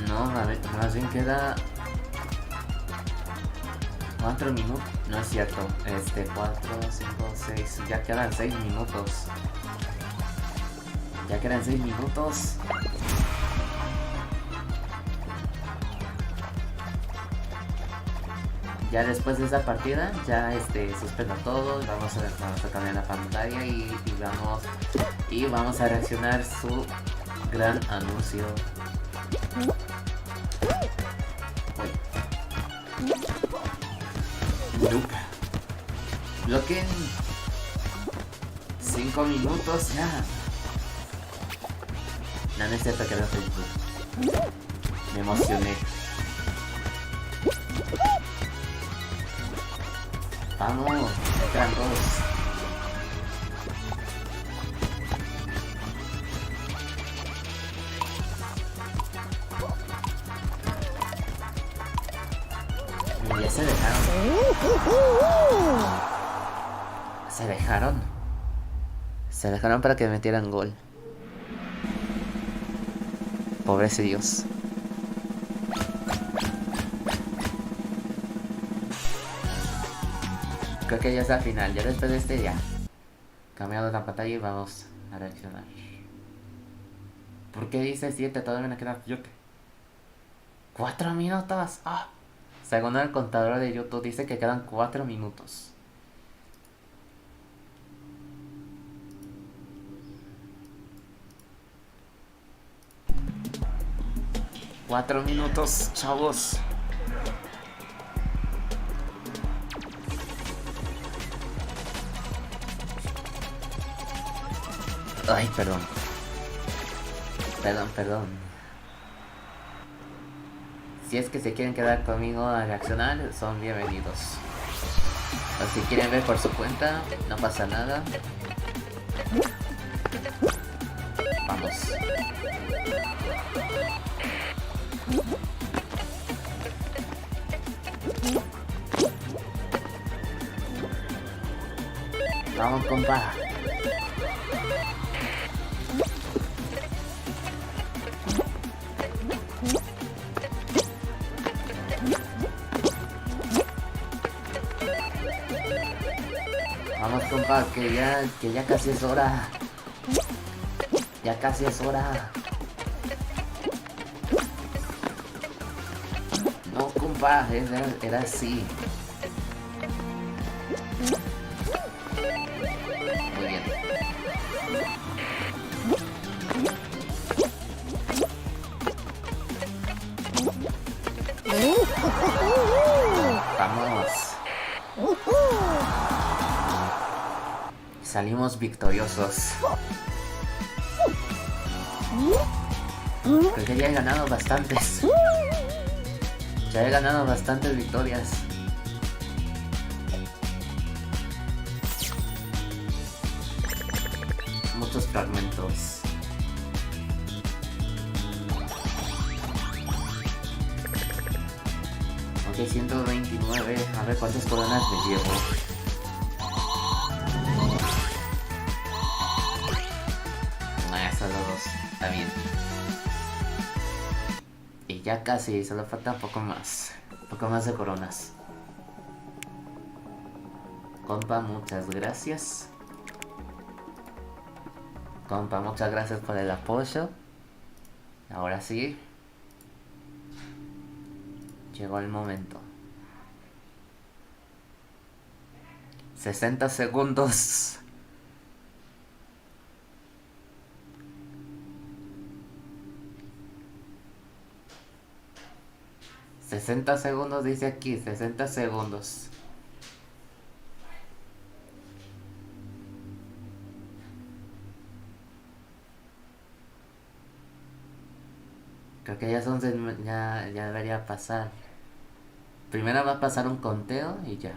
No, a ver, más bien queda 4 minutos. No es cierto. 4, 5, 6. Ya quedan 6 minutos. Ya después de esa partida, ya suspendo todo. Vamos a cambiar la pantalla y vamos a reaccionar su Gran Anuncio. Nope. Bloqueen 5 minutos ya. No es cierto que no Facebook. Me emocioné. Vamos, entran todos. Ya se dejaron. Se dejaron para que metieran gol. Pobrecillos. Creo que ya es la final. Ya después de ya cambiamos la pantalla y vamos a reaccionar. ¿Por qué dice 7? Todavía me queda 7. 4 minutos. ¡Ah! Según el contador de YouTube dice que quedan 4 minutos. ¡4 minutos, chavos! Ay, perdón. Si es que se quieren quedar conmigo a reaccionar, son bienvenidos. O si quieren ver por su cuenta, no pasa nada. Vamos. Vamos, compa. Vamos, compa, que ya casi es hora. Ya casi es hora. No, compa, era así. Muy bien. Vamos. Salimos victoriosos. Creo que ya he ganado bastantes. Ya he ganado bastantes victorias. muchos fragmentos. Ok, 129. A ver cuántas coronas me llevo. Solo 2. Está bien. Y ya casi, solo falta un poco más. Un poco más de coronas. Compa, muchas gracias. Compa, muchas gracias por el apoyo. Ahora sí. Llegó el momento. 60 segundos. 60 segundos dice aquí, 60 segundos. Creo que ya son, ya debería pasar. Primero va a pasar un conteo y ya.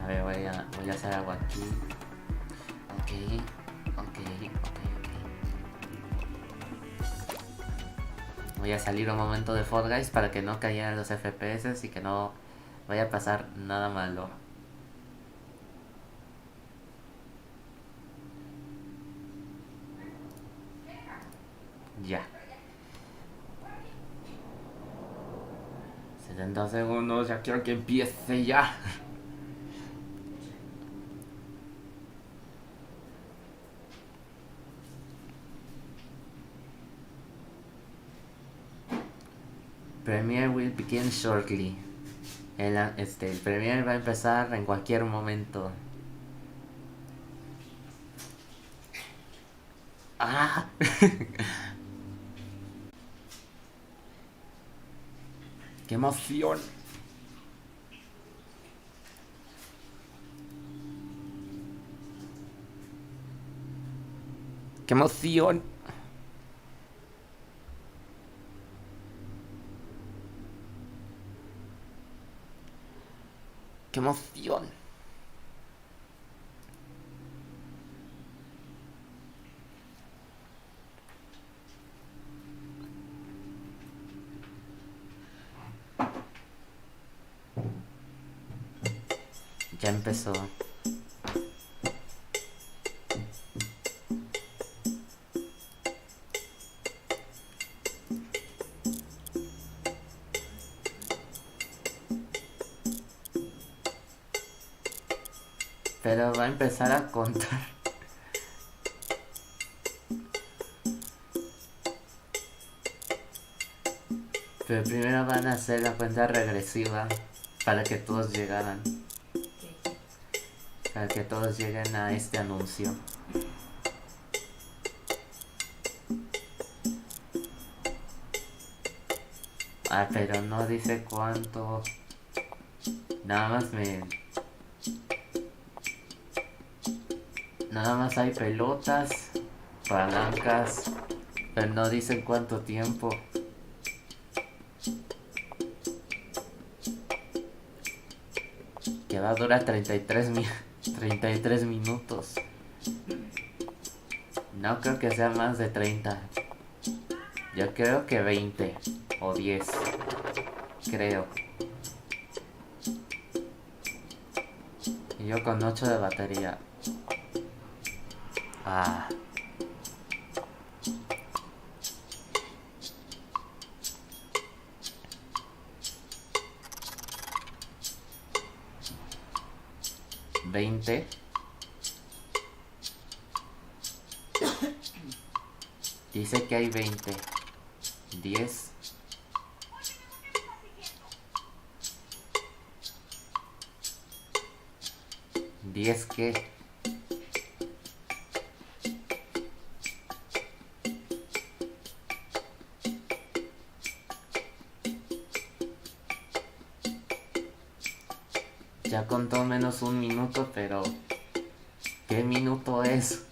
A ver, voy a hacer algo aquí. Ok. Voy a salir un momento de Fall Guys para que no caigan los FPS y que no vaya a pasar nada malo. Ya. 70 segundos, ya quiero que empiece ya. Premiere will begin shortly. El Premiere va a empezar en cualquier momento. ¡Ah! ¡Qué emoción! ¡Qué emoción! ¡Qué emoción! Ya empezó. Pero va a empezar a contar. Pero primero van a hacer la cuenta regresiva para que todos llegaran. Para que todos lleguen a este anuncio. Ah, pero no dice cuánto. Nada más hay pelotas, palancas, pero no dicen cuánto tiempo. Que va a durar 33 minutos. No creo que sea más de 30. Yo creo que 20 o 10. Creo. Y yo con 8 de batería. Ah. ¿20? Dice que hay 20. 10. ¿10 qué? Ya contó menos un minuto, pero ¿qué minuto es?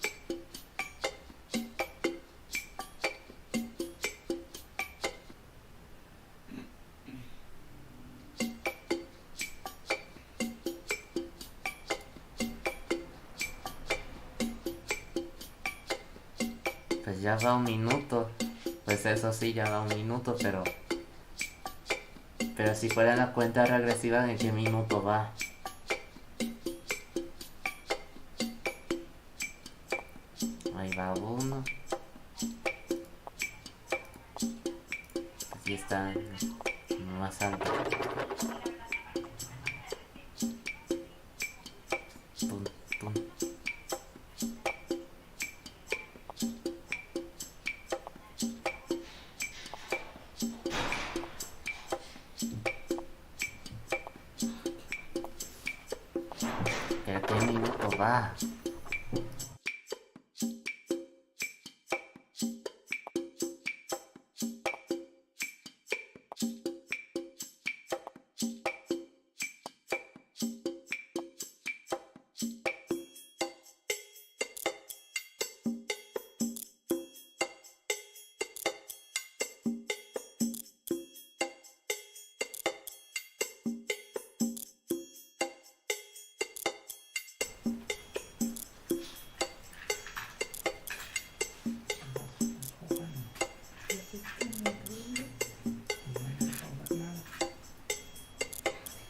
ya va 1 minuto. Pues eso sí, ya va 1 minuto, pero si fuera la cuenta regresiva, ¿en qué minuto va? Ahí va 1. Aquí está más alto. Pum, pum. ¿Pero qué minuto va?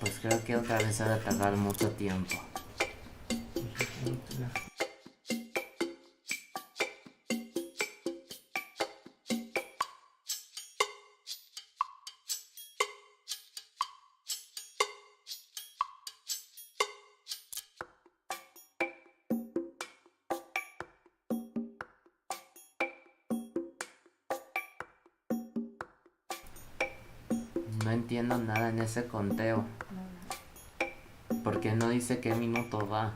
Pues creo que otra vez va a tardar mucho tiempo. No entiendo nada en ese conteo. Porque no dice qué minuto va.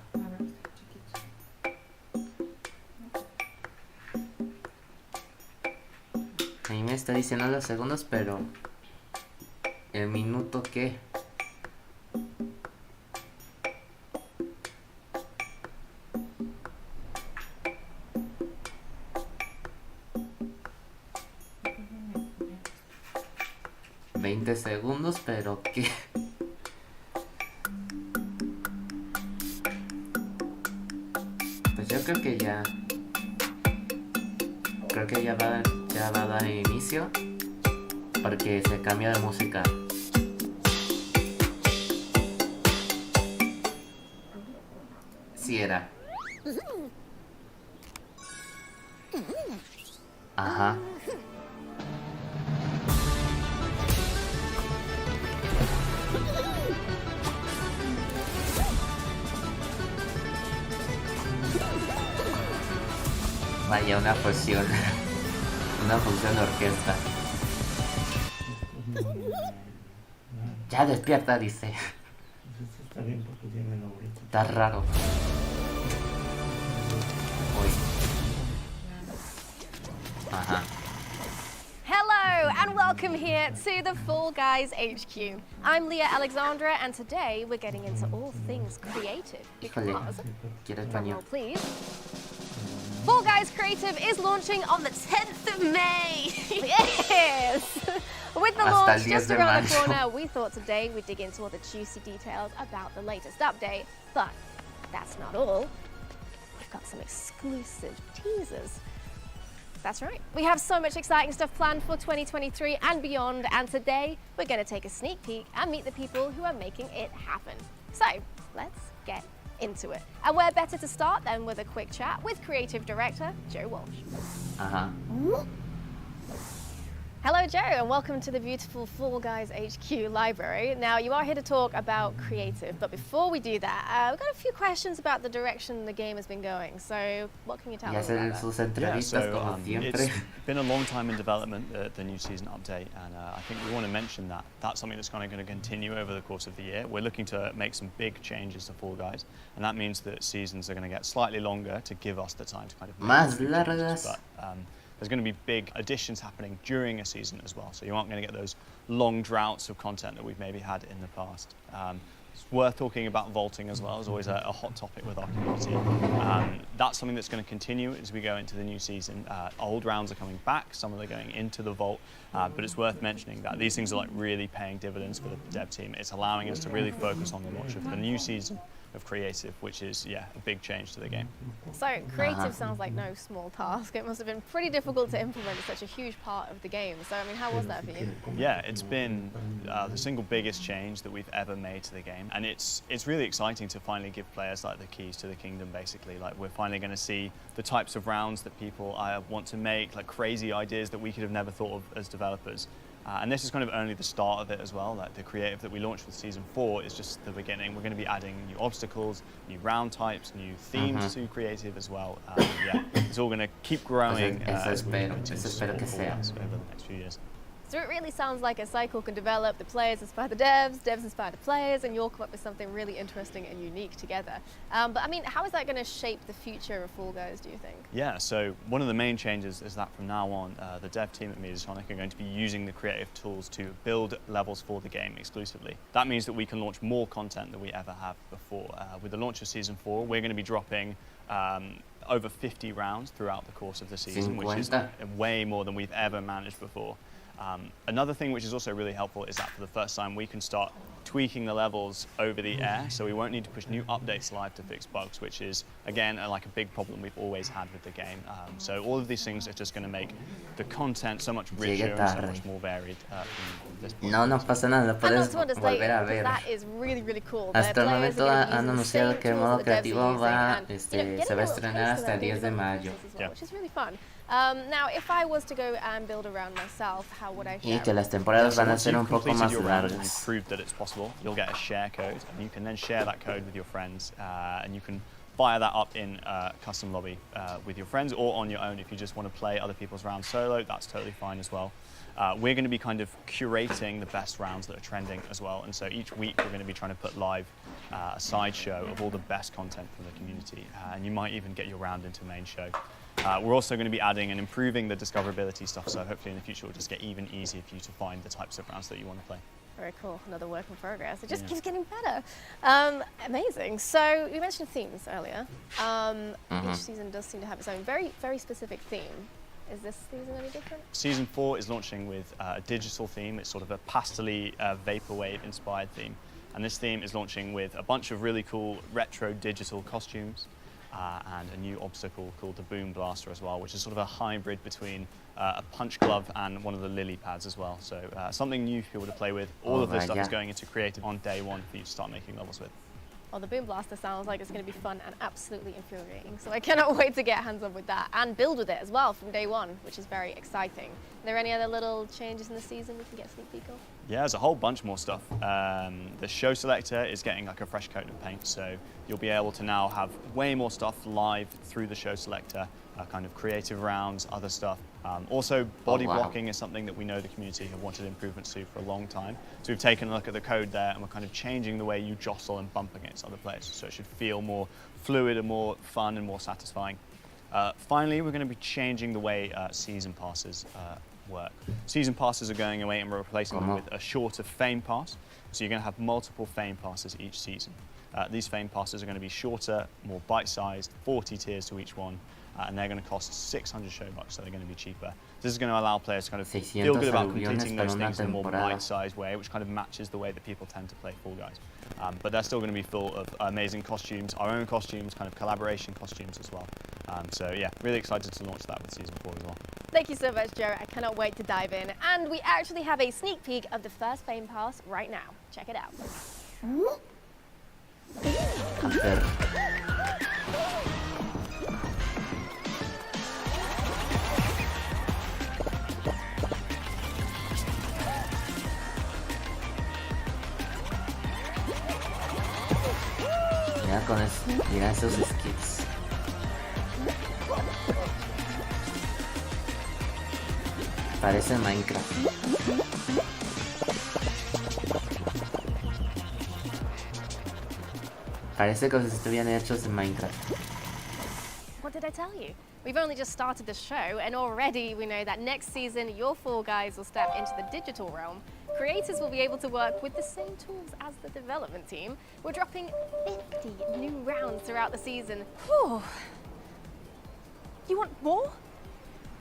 A mí me está diciendo los segundos, pero ¿el minuto qué? ¿20 segundos? ¿Pero qué? Pues yo creo que ya... Creo que ya va a dar inicio. Porque se cambia de música. Sí era. Ajá. Vaya, una fusión. Una función de orquesta. Ya despierta, dice. Está bien porque tiene la bolita. Está raro. Uy. Ajá. Hello and welcome here to the Fall Guys HQ. I'm Leah Alexandra and today we're getting into all things creative Híjole. because, Quiero drum español. roll please, Fall Guys Creative is launching on the 10th of May. Yes! With the Hasta launch el 10 just de around the mayo. corner, we thought today we'd dig into all the juicy details about the latest update. But that's not all. We've got some exclusive teasers. That's right. We have so much exciting stuff planned for 2023 and beyond, and today we're going to take a sneak peek and meet the people who are making it happen. So let's get into it. And where better to start than with a quick chat with creative director Joe Walsh. Ajá. Hello, Joe, and welcome to the beautiful Fall Guys HQ library. Now, you are here to talk about creative, but before we do that, we've got a few questions about the direction the game has been going. So, what can you tell Y us hacer about that? sus entrevistas como siempre. It's been a long time in development, the new season update, and I think we want to mention that that's something that's going to continue over the course of the year. We're looking to make some big changes to Fall Guys, and that means that seasons are going to get slightly longer to give us the time to kind of make Más those big changes. largas. But there's going to be big additions happening during a season as well, so you aren't going to get those long droughts of content that we've maybe had in the past. It's worth talking about vaulting as well. It's always a hot topic with our community. That's something that's going to continue as we go into the new season. Old rounds are coming back, some of them are going into the vault, but it's worth mentioning that these things are like really paying dividends for the dev team. It's allowing us to really focus on the launch of the new season of creative, which is, yeah, a big change to the game. So creative sounds like no small task. It must have been pretty difficult to implement such a huge part of the game. So I mean, how was that for you? Yeah, it's been the single biggest change that we've ever made to the game, and it's really exciting to finally give players like the keys to the kingdom. Basically, like we're finally going to see the types of rounds that people want to make, like crazy ideas that we could have never thought of as developers. And this is kind of only the start of it as well. Like the creative that we launched with Season 4 is just the beginning. We're going to be adding new obstacles, new round types, new themes to creative as well. Yeah, it's all going to keep growing as we continue to support all that over the next few years. So it really sounds like a cycle can develop. The players inspire the devs, devs inspire the players, and you'll come up with something really interesting and unique together. But I mean, how is that going to shape the future of Fall Guys, do you think? Yeah, so one of the main changes is that from now on, the dev team at Mediatonic are going to be using the creative tools to build levels for the game exclusively. That means that we can launch more content than we ever have before. With the launch of Season 4, we're going to be dropping over 50 rounds throughout the course of the season, which is way more than we've ever managed before. Another thing which is also really helpful is that for the first time we can start tweaking the levels over the air, so we won't need to push new updates live to fix bugs, which is again like a big problem we've always had with the game. So all of these things are just going to make the content so much richer and so much more varied from this point. No pasa nada, lo puedes volver a ver. That is really, really cool. Hasta el momento han anunciado que el modo creativo se va a estrenar hasta el 10 de mayo. Which is really fun. Now, if I was to go and build around myself, how would I share? Y que las temporadas van a ser un poco más largas. largas. Proved that it's possible. You'll get a share code, and you can then share that code with your friends, and you can fire that up in a custom lobby with your friends or on your own. If you just want to play other people's rounds solo, that's totally fine as well. We're going to be kind of curating the best rounds that are trending as well, and so each week we're going to be trying to put live a sideshow of all the best content from the community, and you might even get your round into main show. We're also going to be adding and improving the discoverability stuff, so hopefully in the future it will just get even easier for you to find the types of rounds that you want to play. Very cool. Another work in progress. It just keeps getting better. Amazing. So you mentioned themes earlier. Each season does seem to have its own very, very specific theme. Is this season any different? Season 4 is launching with a digital theme. It's sort of a pastel-y, vaporwave inspired theme. And this theme is launching with a bunch of really cool retro digital costumes. And a new obstacle called the Boom Blaster as well, which is sort of a hybrid between a punch glove and one of the lily pads as well. So something new for people to play with. All of this stuff is going into creative on day one for you to start making levels with. Well, the Boom Blaster sounds like it's going to be fun and absolutely infuriating. So I cannot wait to get hands on with that and build with it as well from day one, which is very exciting. Are there any other little changes in the season we can get a sneak peek of? Yeah, there's a whole bunch more stuff. The show selector is getting like a fresh coat of paint, so you'll be able to now have way more stuff live through the show selector, kind of creative rounds, other stuff. Also, body blocking is something that we know the community have wanted improvements to for a long time. So we've taken a look at the code there and we're kind of changing the way you jostle and bump against other players, so it should feel more fluid and more fun and more satisfying. Finally, we're going to be changing the way season passes work. Season passes are going away and we're replacing them with a shorter fame pass. So you're going to have multiple fame passes each season. These fame passes are going to be shorter, more bite-sized, 40 tiers to each one, and they're going to cost 600 showbucks, so they're going to be cheaper. This is going to allow players to kind of feel good about completing those things in a more bite-sized way, which kind of matches the way that people tend to play Fall Guys. But they're still going to be full of amazing costumes, our own costumes, kind of collaboration costumes as well. So yeah, really excited to launch that with Season 4 as well. Thank you so much, Joe. I cannot wait to dive in. And we actually have a sneak peek of the first Fame Pass right now. Check it out. Mira esos skits. Parece Minecraft. Parece como si estuvieran hechos en Minecraft. What did I tell you? We've only just started the show, and already we know that next season your Fall Guys will step into the digital realm. Creators will be able to work with the same tools as the development team. We're dropping 50 new rounds throughout the season. Whew. You want more?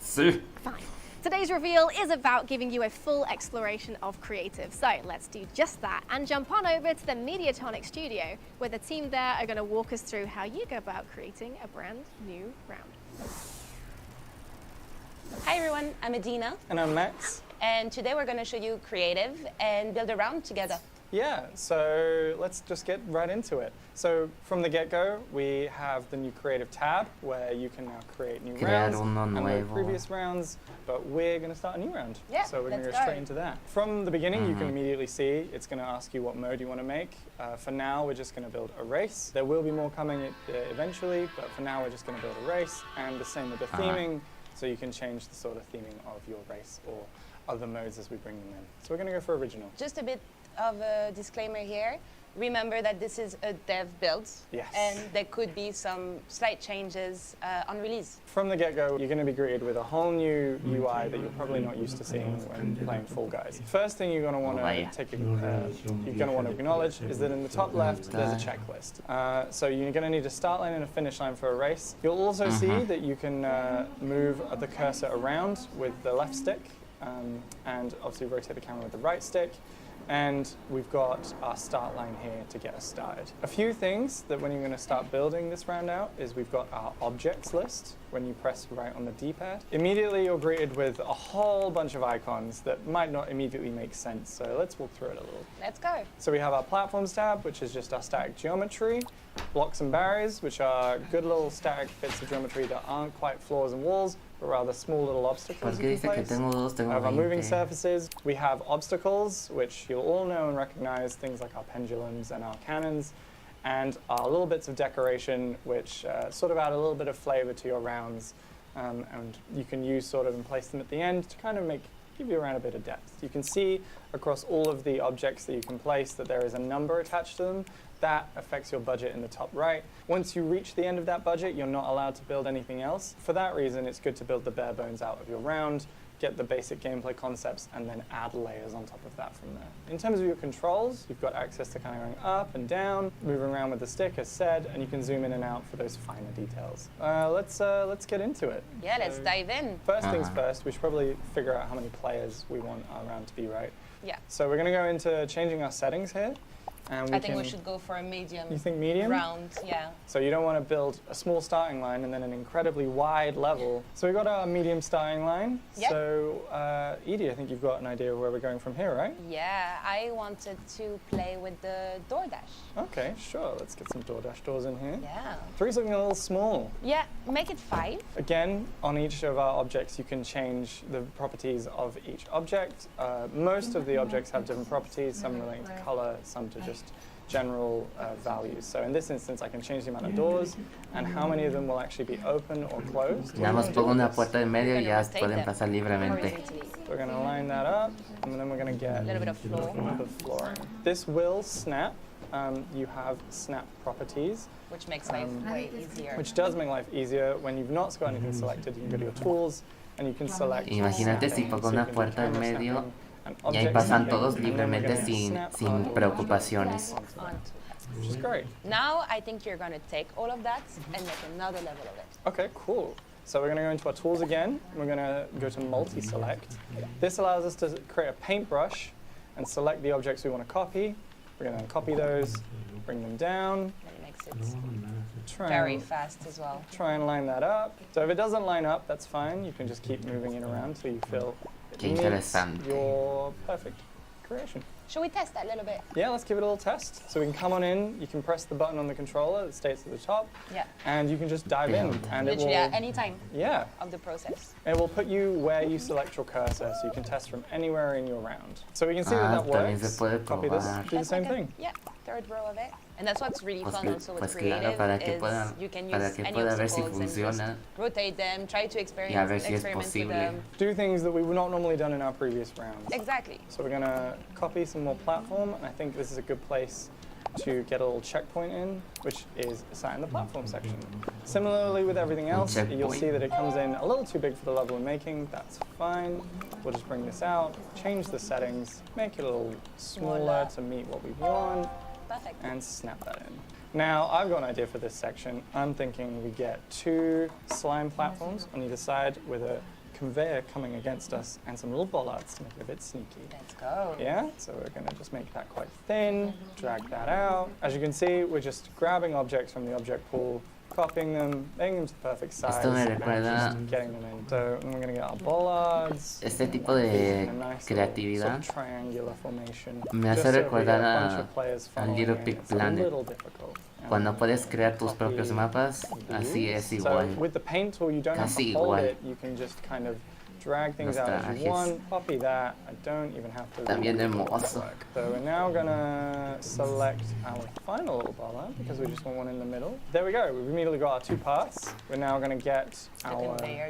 Sí. Fine. Today's reveal is about giving you a full exploration of creative. So let's do just that and jump on over to the Mediatonic studio, where the team there are going to walk us through how you go about creating a brand new round. Hi everyone, I'm Adina. And I'm Max. And today we're going to show you creative and build a round together. Yeah, so let's just get right into it. So from the get-go, we have the new creative tab where you can now create new rounds and load previous rounds, but we're going to start a new round. Yeah, so we're going to go straight into that. From the beginning, you can immediately see it's going to ask you what mode you want to make. For now, we're just going to build a race. There will be more coming eventually, but for now, we're just going to build a race, and the same with the theming, so you can change the sort of theming of your race or other modes as we bring them in. So we're going to go for original. Just a bit of a disclaimer here. Remember that this is a dev build, and there could be some slight changes on release. From the get-go, you're going to be greeted with a whole new UI that you're probably not used to seeing when playing Fall Guys. First thing you're going to want to acknowledge is that in the top left there's a checklist. So you're going to need a start line and a finish line for a race. You'll also see that you can move the cursor around with the left stick, and obviously rotate the camera with the right stick. And we've got our start line here to get us started. A few things that when you're going to start building this round out is we've got our objects list. When you press right on the D-pad, immediately you're greeted with a whole bunch of icons that might not immediately make sense. So let's walk through it a little. Let's go. So we have our platforms tab, which is just our static geometry. Blocks and barriers, which are good little static bits of geometry that aren't quite floors and walls, but rather small little obstacles you can place. We have our moving surfaces. We have obstacles, which you'll all know and recognize, things like our pendulums and our cannons, and our little bits of decoration, which sort of add a little bit of flavor to your rounds, and you can use sort of and place them at the end to kind of give you around a bit of depth. You can see across all of the objects that you can place that there is a number attached to them. That affects your budget in the top right. Once you reach the end of that budget, you're not allowed to build anything else. For that reason, it's good to build the bare bones out of your round, get the basic gameplay concepts, and then add layers on top of that from there. In terms of your controls, you've got access to kind of going up and down, moving around with the stick, as said, and you can zoom in and out for those finer details. Let's get into it. Yeah, let's dive in. First things first, we should probably figure out how many players we want our round to be, right? Yeah. So we're going to go into changing our settings here. And I think we should go for a medium. You think medium? Round, yeah. So you don't want to build a small starting line and then an incredibly wide level. So we've got our medium starting line. Yep. So Edie, I think you've got an idea of where we're going from here, right? Yeah, I wanted to play with the DoorDash. Okay, sure. Let's get some DoorDash doors in here. Yeah. 3's looking a little small. Yeah, make it 5. Again, on each of our objects, you can change the properties of each object. Most of the objects have different properties, some relating to color, some to just general values. So in this instance, I can change the amount of doors and how many of them will actually be open or closed. Nada más pongo una puerta en medio y ya pueden pasar libremente. We're going to line that up, and then we're going to get a little bit of flooring. This will snap. You have snap properties. Which makes life way easier. Which does make life easier. When you've not got anything selected, you can go to your tools and you can select. Imagínate si pongo una puerta en medio y ahí pasan todos libremente sin preocupaciones. Which is great. Now I think you're going to take all of that and make another level of it. Okay, cool. So we're going to go into our tools again. We're going to go to multi-select. This allows us to create a paintbrush and select the objects we want to copy. We're going to copy those, bring them down. That makes it very fast as well. Try and line that up. So if it doesn't line up, that's fine. You can just keep moving it around till you feel it meets your perfect creation. Should we test that a little bit? Yeah, let's give it a little test. So we can come on in, you can press the button on the controller that states at the top, and you can just dive in. And literally it will, at any time of the process. It will put you where you select your cursor, so you can test from anywhere in your round. So we can see that works. Copy this, do the same thing. Yeah, third row of it. And that's what's really fun also with creative, is you can use any obstacles and just rotate them, try to experiment with them. Do things that we've not normally done in our previous rounds. Exactly. So we're going to copy some more platform, and I think this is a good place to get a little checkpoint in, which is sat in the platform section. Similarly with everything else, you'll see that it comes in a little too big for the level we're making. That's fine. We'll just bring this out, change the settings, make it a little smaller to meet what we want. Perfect. And snap that in. Now, I've got an idea for this section. I'm thinking we get 2 slime platforms on either side with a conveyor coming against us and some little bollards to make it a bit sneaky. Let's go. Yeah, so we're going to just make that quite thin, drag that out. As you can see, we're just grabbing objects from the object pool, copying them, making them to the perfect size, Esto me and recuerda just getting them in. So we're going to get our bollards. este tipo de in a nice creatividad. little sort of triangular formation. Me hace Just so if we recordar get a bunch a of players al Little following, Big it's a Planet. little difficult. Cuando puedes crear tus propios mapas, así es So igual. with the paint tool, you don't have Casi to hold igual. it. You can just kind of drag things Los out as you trajes. want. Copy that. I don't even have to. También really make that hermoso. work. So we're now gonna select our final little bollard because we just want one in the middle. There we go. We've immediately got our two parts. We're now gonna get our conveyor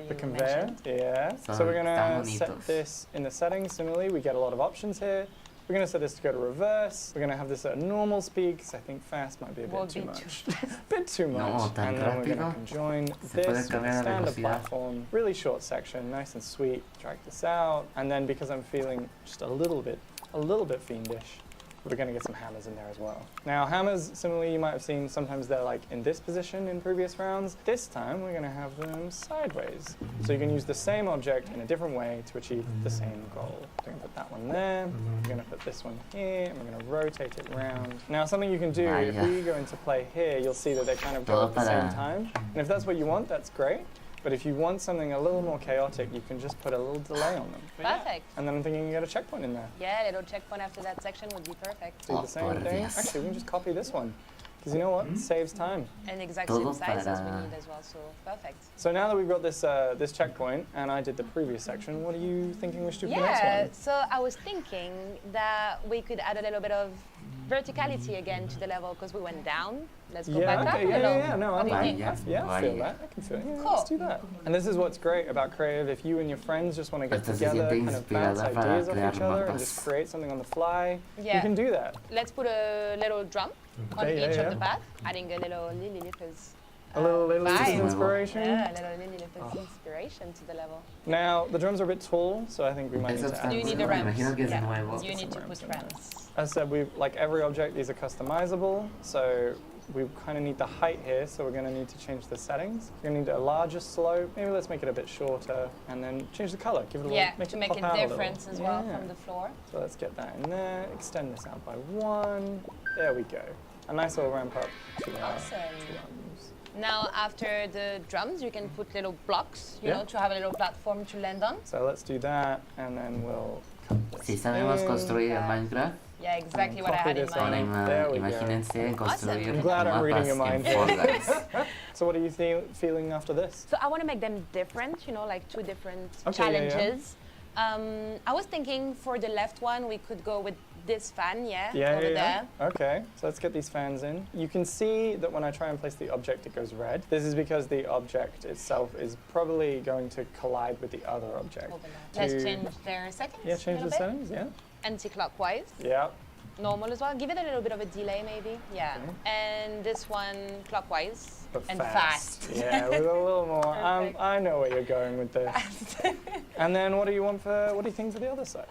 you Yeah. Son So we're tan gonna set bonitos. this in the settings. Similarly, we get a lot of options here. We're going to set this to go to reverse. We're going to have this at normal speed because I think fast might be a bit too much. bit too much. No, tan and then we're going rápido. to conjoin Se puede this with cambiar the la standard velocidad. platform. Really short section, nice and sweet. Drag this out. And then because I'm feeling just a little bit fiendish, we're going to get some hammers in there as well. Now hammers, similarly, you might have seen sometimes they're like in this position in previous rounds. This time we're going to have them sideways. So you can use the same object in a different way to achieve the same goal. So we're going to put that one there. We're going to put this one here, and we're going to rotate it around. Now something you can do, if we go into play here, you'll see that they kind of go at the same time. And if that's what you want, that's great. But if you want something a little more chaotic, you can just put a little delay on them. Perfect. And then I'm thinking you get a checkpoint in there. Yeah, a little checkpoint after that section would be perfect. Do the same thing. Actually, we can just copy this one. Because you know what? It saves time. And exact Todo same size as we para- need as well, so perfect. So now that we've got this this checkpoint, and I did the previous section, what are you thinking we should do for the next Yeah, one? so I was thinking that we could add a little bit of verticality again to the level because we went down. Let's go back up a little. No, What do you I think? I feel that. I can feel it. Yeah, Cool. let's do that. And this is what's great about creative. If you and your friends just want to get Hasta se together, siente kind of bounce inspirada para ideas off crear each other, and mapas. just create something on the fly, Yeah. you can do that. Let's put a little drum on Okay, each yeah. of the path, adding a little Lily Lippers. A little vibe. inspiration. Yeah, a little Lily Lippers inspiration to the level. Now, the drums are a bit tall, so I think we might need Eso to está add You need some. the ramps. Imagino que es Yeah. nuevo. You need to Some put ramps in there. ramps. As I said, like every object, these are customizable, so we kind of need the height here, so we're going to need to change the settings. We're going to need a larger slope. Maybe let's make it a bit shorter, and then change the color. Give it a little, Yeah, make to it make pop a out difference little. as well Yeah. from the floor. So let's get that in there. Extend this out by 1. There we go. A nice little ramp up to our Awesome. drums. Now, after the drums, you can put little blocks, you Yeah. know, to have a little platform to land on. So let's do that, and then we'll cut this Si sabemos in. construir en Minecraft, Yeah, exactly what I Copy had in this ahora on. mind. There we go. imagínense en construir I'm glad I'm reading your mapas mind. en foldas. So what are you feeling after this? So I want to make them different, you know, like two different Okay, yeah, yeah. challenges. I was thinking for the left one, we could go with this fan, over there. Okay, so let's get these fans in. You can see that when I try and place the object, it goes red. This is because the object itself is probably going to collide with the other object. Let's change their settings. Yeah, change a the little settings, yeah. bit. Anti-clockwise. Yeah. Normal as well. Give it a little bit of a delay, maybe. Yeah. Okay. And this one clockwise. But and fast. Yeah, with a little more. Perfect. I know where you're going with this. And then what do you think for the other side?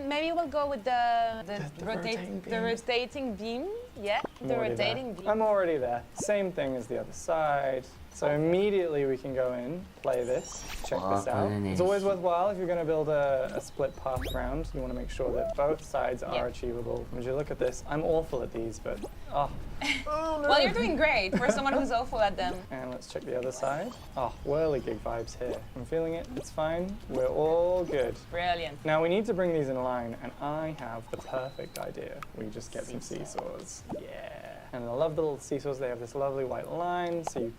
Maybe we'll go with the rotating beam. the rotating beam. Yeah, the rotating beam. I'm already there. Same thing as the other side. So immediately we can go in, play this, check this out. It's always worthwhile if you're going to build a split path round. You want to make sure that both sides are achievable. As you look at this, I'm awful at these, but oh no. Well, you're doing great for someone who's awful at them. And let's check the other side. Oh, whirligig vibes here. I'm feeling it. It's fine. We're all good. Brilliant. Now we need to bring these in line, and I have the perfect idea. We just get some seesaws. Yeah. And I love the little seesaws. They have this lovely white line, so you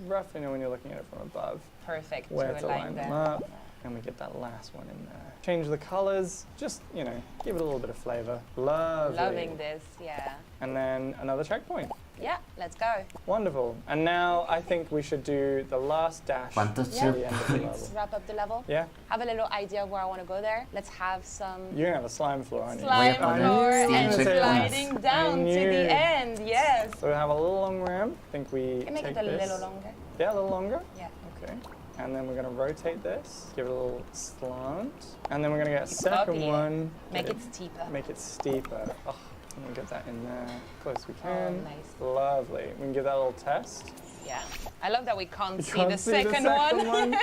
roughly know when you're looking at it from above Perfect. where to align line them them. up. And we get that last one in there. Change the colors, just, you know, give it a little bit of flavor. Lovely. Loving this, yeah. And then another checkpoint. Yeah, let's go. Wonderful. And now I think we should do the last dash at ¿Cuántos the end of the level. Let's wrap up the level. Yeah? Have a little idea of where I want to go there. Let's have some You're gonna have a slime floor, aren't you? slime Voy a poner floor and 100 sliding checkpoints. down to knew. the end. Yes. So we have a little long ramp. I think we Can make take it a this. little longer. Yeah, a little longer? Yeah. Okay. And then we're going to rotate this, give it a little slant. And then we're going to get a second Copy it. one. Make get it steeper. Make it steeper. Oh, and we'll get that in there. Close we can. nice. Lovely. We can give that a little test. Yeah. I love that we can't see Can't the second one.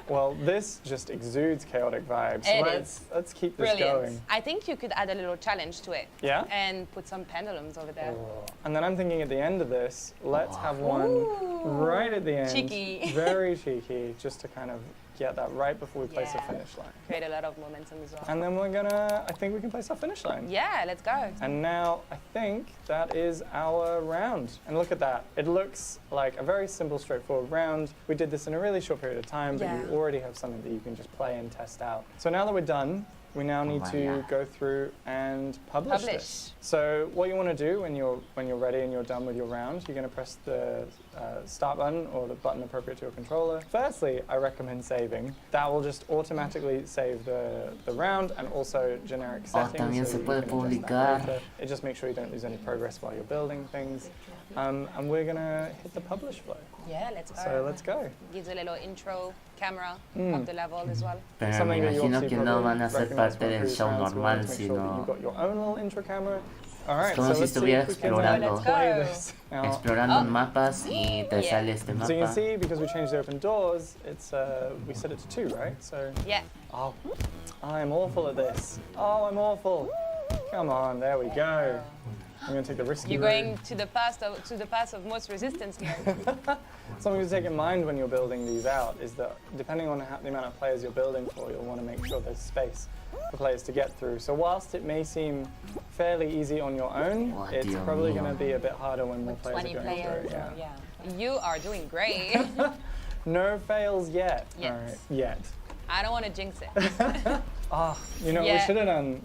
Well, this just exudes chaotic vibes. So let's keep this going. I think you could add a little challenge to it. Yeah? And put some pendulums over there. Oh. And then I'm thinking at the end of this, let's have one right at the end. Cheeky. Very cheeky, just to kind of get that right before we place a finish line. Create a lot of momentum as well. And then we're gonna, I think we can place our finish line. Yeah, let's go. And now I think that is our round. And look at that. It looks like a very simple, straightforward round. We did this in a really short period of time, but you already have something that you can just play and test out. So now that we're done, we now need to go through and publish this. So what you want to do when you're ready and you're done with your round, you're going to press the start button or the button appropriate to your controller. Firstly, I recommend saving. That will just automatically save the round and also generic settings. También se puede publicar. It just makes sure you don't lose any progress while you're building things. And we're going to hit the publish flow. Yeah, let's go. So let's go. Gives a little intro camera of the level as well. Pero me imagino que no van a ser parte del show normal, sino... You've got your own little intro camera. All right, Es como si estuviera explorando. Let's Explorando mapas y te sale este mapa. So you can see, because we changed the open doors, it's we set it to 2, right? So yeah. Oh, I'm awful at this. Oh, I'm awful. Come on, there we go. I'm going to take the risky You're going to the path of most resistance here. Something to take in mind when you're building these out is that depending on the amount of players you're building for, you'll want to make sure there's space for players to get through. So whilst it may seem fairly easy on your own, it's probably going to be a bit harder when more players are going through. Yeah. You are doing great. No fails yet. Yes. All right. Yet. I don't want to jinx it. You know, we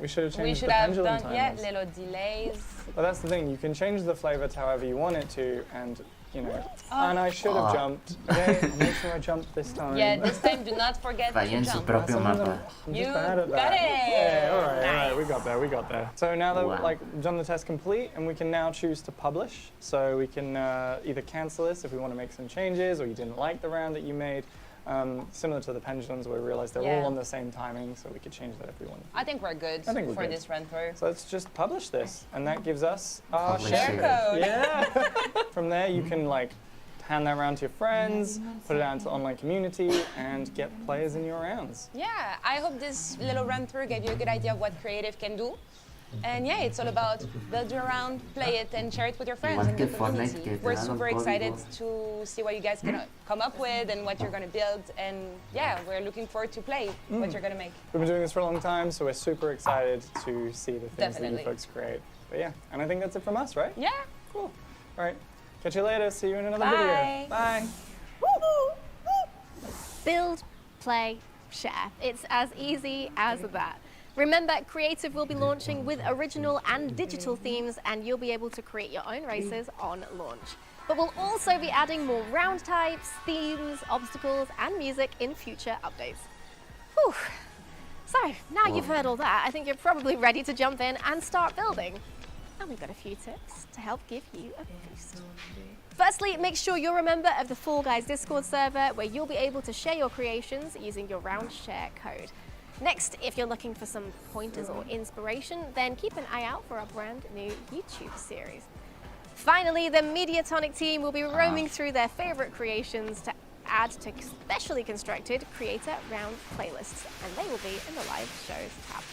should have changed the pendulum timers. Little delays. Well, that's the thing. You can change the flavor to however you want it to, and you know. And I should have jumped. Okay, I'll make sure I jumped this time. Yeah, this time do not forget to jump. Su propio mapa. You got it. Yeah, all right, we got there. So now that we've done the test complete, and we can now choose to publish. So we can either cancel this if we want to make some changes, or you didn't like the round that you made. Similar to the pendulums, where we realized they're all on the same timing, so we could change that if we wanted. I think we're good for this run through. So let's just publish this, and that gives us our share code. Yeah. From there, you can hand that around to your friends, put it out into the online community, and get players in your rounds. Yeah, I hope this little run through gave you a good idea of what creative can do. And yeah, it's all about build your round, play it, and share it with your friends and the community. We're super excited to see what you guys can come up with and what you're going to build. And yeah, we're looking forward to play what you're going to make. We've been doing this for a long time, so we're super excited to see the things that you folks create. But yeah, and I think that's it from us, right? Yeah. Cool. All right. Catch you later. See you in another video. Bye. Build, play, share. It's as easy as that. Remember, Creative will be launching with original and digital themes, and you'll be able to create your own races on launch. But we'll also be adding more round types, themes, obstacles, and music in future updates. Whew. So, now you've heard all that, I think you're probably ready to jump in and start building. And we've got a few tips to help give you a boost. Firstly, make sure you're a member of the Fall Guys Discord server, where you'll be able to share your creations using your round share code. Next, if you're looking for some pointers or inspiration, then keep an eye out for our brand new YouTube series. Finally, the Mediatonic team will be roaming through their favorite creations to add to specially constructed creator round playlists, and they will be in the live shows tab.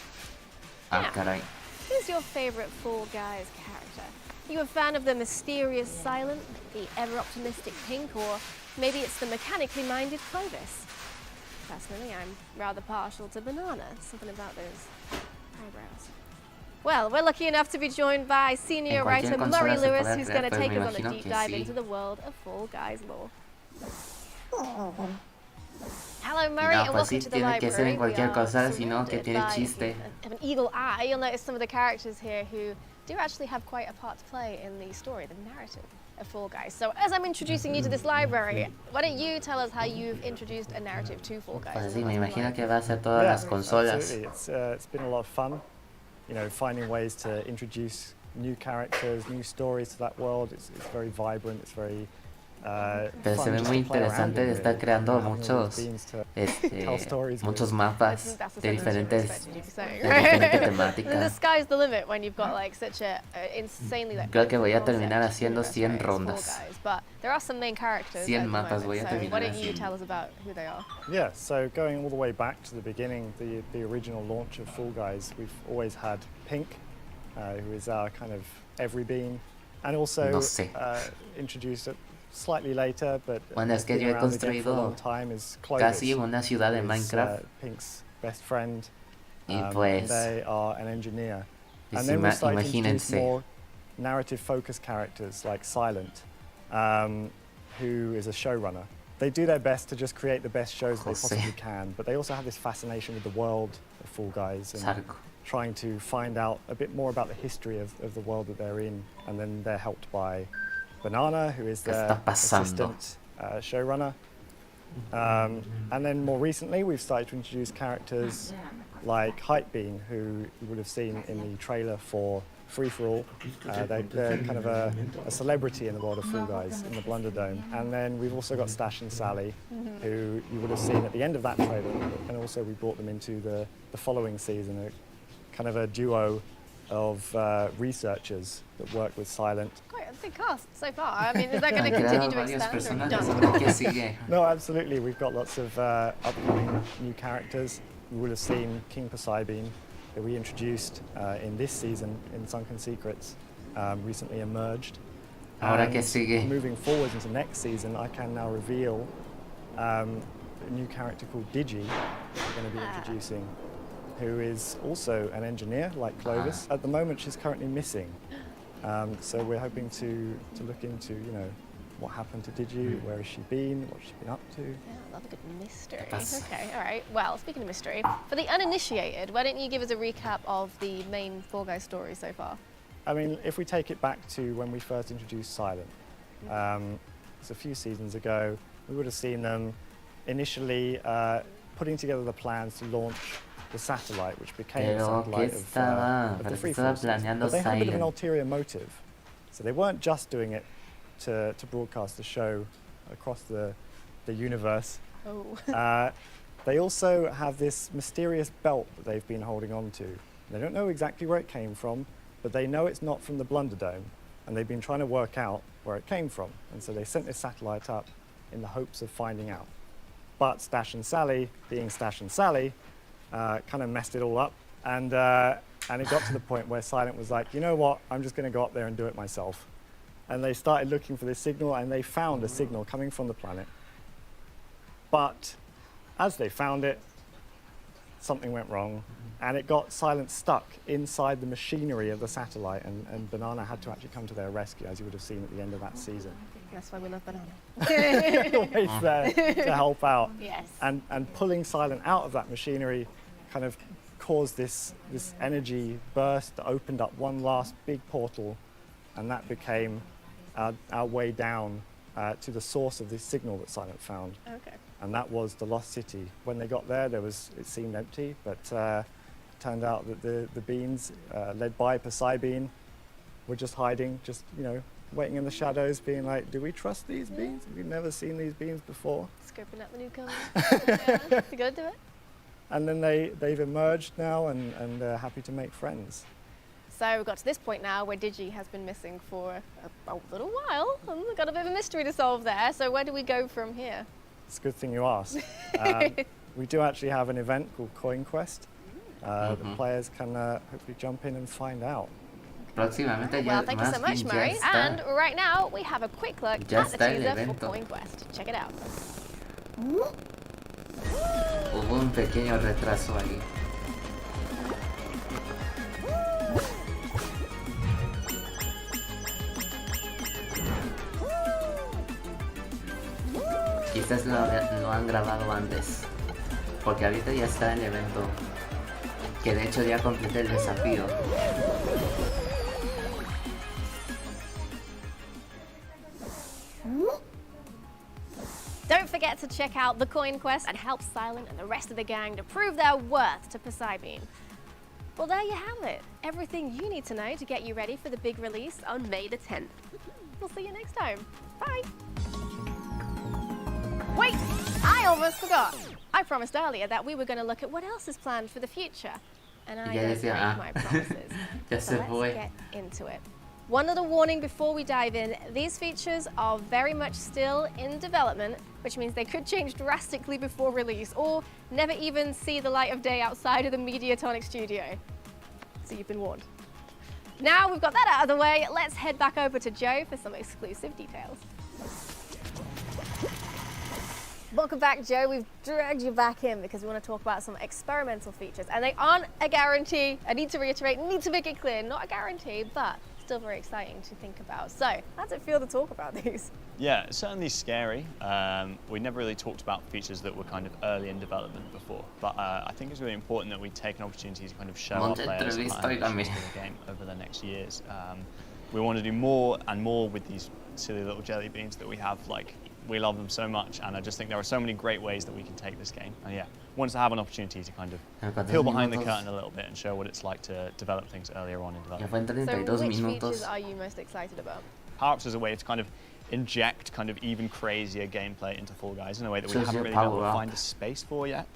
Now, who's your favorite Fall Guys character? Are you a fan of the mysterious Silent, the ever-optimistic Pink, or maybe it's the mechanically minded Clovis? Personally, I'm rather partial to Banana. Something about those eyebrows. Well, we're lucky enough to be joined by senior writer Murray Lewis, who's going to take us on a deep dive into the world of Fall Guys lore. Hello, Murray, and welcome to the library. We are surrounded by an eagle eye. You'll notice some of the characters here who do actually have quite a part to play in the story, the narrative of Fall Guys. So as I'm introducing you to this library, why don't you tell us how you've introduced a narrative to Fall Guys? Pues sí, me imagino que va a ser todas las consolas. It's been a lot of fun, you know, finding ways to introduce new characters, new stories to that world. It's very vibrant, it's very Pero se ve muy interesante de estar creando muchos muchos mapas de diferente temática. The sky's the limit when you've got like such a insanely like. Creo que voy a terminar haciendo 100 rondas. But there are some main characters. 100 mapas voy a terminar. Why don't you tell us about who they are? Yeah, so going all the way back to the beginning, the original launch of Fall Guys, we've always had Pink, who is our kind of every bean, and also introduced it slightly later, but bueno, es que yo he construido casi una ciudad de Minecraft. Pink's best friend, y pues, they are an engineer. And then we started to introduce more narrative-focused characters like Silent, who is a showrunner. They do their best to just create the best shows they possibly can, but they also have this fascination with the world of Fall Guys and trying to find out a bit more about the history of the world that they're in, and then they're helped by Banana, who is their assistant showrunner. And then more recently, we've started to introduce characters like Hypebean, who you would have seen in the trailer for Free For All. They're kind of a celebrity in the world of Fall Guys in the Blunderdome. And then we've also got Stash and Sally, who you would have seen at the end of that trailer. And also we brought them into the following season, a kind of a duo of researchers that work with Silent. Quite a big cast so far. I mean, is that going to continue to expand? Or done? No, absolutely. We've got lots of upcoming new characters. You will have seen King Poseidon, that we introduced in this season in Sunken Secrets, recently emerged. Ahora que sigue. Moving forward into next season, I can now reveal a new character called Digi that we're going to be introducing, who is also an engineer like Clovis. At the moment, she's currently missing. So we're hoping to look into, you know, what happened to Digi, where has she been, what she's been up to. Yeah, I love a good mystery. Okay, all right. Well, speaking of mystery, for the uninitiated, why don't you give us a recap of the main Fall Guys story so far? I mean, if we take it back to when we first introduced Silent, it's a few seasons ago, we would have seen them initially putting together the plans to launch the satellite, which became the satellite of the Free For All season. But they had a bit of an ulterior motive. So they weren't just doing it to broadcast the show across the universe. Oh. They also have this mysterious belt that they've been holding on to. They don't know exactly where it came from, but they know it's not from the Blunderdome, and they've been trying to work out where it came from. And so they sent this satellite up in the hopes of finding out. But Stash and Sally, being Stash and Sally, kind of messed it all up, and it got to the point where Silent was like, you know what, I'm just going to go up there and do it myself. And they started looking for this signal, and they found a signal coming from the planet. But as they found it, something went wrong, and it got Silent stuck inside the machinery of the satellite, and Banana had to actually come to their rescue, as you would have seen at the end of that season. That's why we love Banana. Always there to help out. Yes. And pulling Silent out of that machinery kind of caused this energy burst that opened up one last big portal, and that became our way down to the source of this signal that Silent found. Okay. And that was the Lost City. When they got there, it seemed empty, but it turned out that the beans, led by Poseidon, were just hiding, just, you know, waiting in the shadows, being like, do we trust these beans? We've never seen these beans before. Scoping out the newcomers. Yeah, you gonna do it? And then they've emerged now, and they're happy to make friends. So we've got to this point now where Digi has been missing for a little while, and we've got a bit of a mystery to solve there. So where do we go from here? It's a good thing you asked. We do actually have an event called Coin Quest. The players can hopefully jump in and find out. Well, thank you so much, Murray. And right now we have a quick look at the teaser for Coin Quest. Check it out. Hubo un pequeño retraso ahí. Quizás lo han grabado antes, porque ahorita ya está el evento, que de hecho ya completé el desafío. Don't forget to check out the Coin Quest and help Silent and the rest of the gang to prove their worth to Poseidon. Well, there you have it. Everything you need to know to get you ready for the big release on May the 10th. We'll see you next time. Bye. Wait, I almost forgot. I promised earlier that we were going to look at what else is planned for the future. And I don't break my promises. So let's get into it. One little warning before we dive in, these features are very much still in development, which means they could change drastically before release or never even see the light of day outside of the Mediatonic studio. So you've been warned. Now we've got that out of the way, let's head back over to Joe for some exclusive details. Welcome back, Joe. We've dragged you back in because we want to talk about some experimental features, and they aren't a guarantee. I need to reiterate, need to make it clear, not a guarantee, but still very exciting to think about. So, how does it feel to talk about these? Yeah, it's certainly scary. We never really talked about features that were kind of early in development before, but I think it's really important that we take an opportunity to kind of show our players the game over the next years. We want to do more and more with these silly little jelly beans that we have. Like, we love them so much, and I just think there are so many great ways that we can take this game. And yeah, wanted to have an opportunity to kind of peel behind the curtain a little bit and show what it's like to develop things earlier on in development. So which features are you most excited about? Power-ups is a way to kind of inject kind of even crazier gameplay into Fall Guys in a way that we haven't really been able to find a space for yet.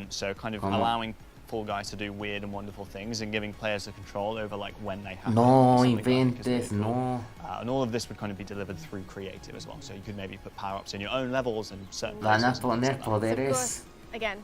So kind of allowing Fall Guys to do weird and wonderful things and giving players the control over like when they happen. No inventes, no. And all of this would kind of be delivered through creative as well. So you could maybe put power-ups in your own levels and certain Van a poner poderes. Again,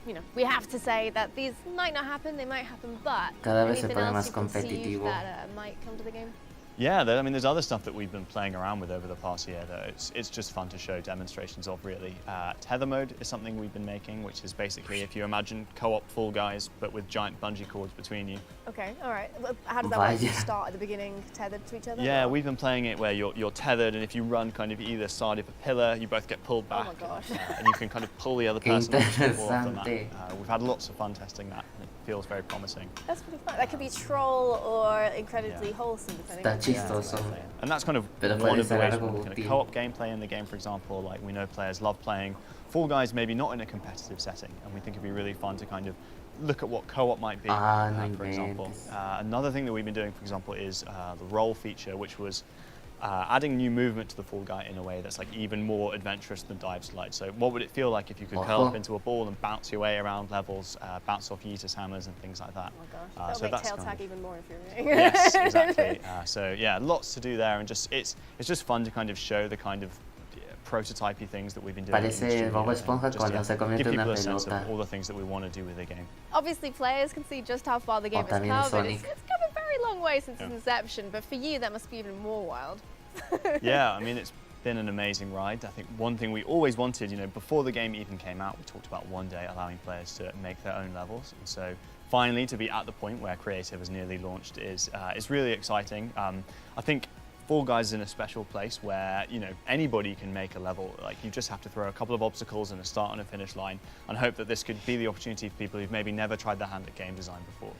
you know, we have to say that these might not happen, they might happen, but cada vez se anything pone else más you conceive competitivo. that might come to the game? Yeah, I mean, there's other stuff that we've been playing around with over the past year that it's just fun to show demonstrations of, really. Tether mode is something we've been making, which is basically if you imagine co-op Fall Guys, but with giant bungee cords between you. Okay, all right. How does that work? You start at the beginning tethered to each other? Yeah, we've been playing it where you're tethered, and if you run kind of either side of a pillar, you both get pulled back. Oh my gosh. And you can kind of pull the other person off the map. We've had lots of fun testing that, and it feels very promising. That's pretty fun. That could be troll or incredibly wholesome, depending on And that's kind of one of the ways we're looking at co-op gameplay in the game, for example. Like, we know players love playing Fall Guys, maybe not in a competitive setting, and we think it'd be really fun to kind of look at what co-op might be, for example. Another thing that we've been doing, for example, is the roll feature, which was adding new movement to the Fall Guy in a way that's like even more adventurous than dive slide. So what would it feel like if you could curl up into a ball and bounce your way around levels, bounce off Yeetus hammers and things like that? Oh my gosh, that'll make tail tag even more infuriating. Yes, exactly. So yeah, lots to do there, and just it's just fun to kind of show the kind of prototypey things that we've been doing. Parece Bob Esponja cuando se convierte en una pelota. All the things that we want to do with the game. Obviously, players can see just how far the game has come. It's come a very long way since its inception, but for you, that must be even more wild. Yeah, I mean, it's been an amazing ride. I think one thing we always wanted, you know, before the game even came out, we talked about one day allowing players to make their own levels, and so finally to be at the point where creative has nearly launched is really exciting. I think Fall Guys is in a special place where, you know, anybody can make a level. Like, you just have to throw a couple of obstacles and a start and a finish line, and hope that this could be the opportunity for people who've maybe never tried their hand at game design before.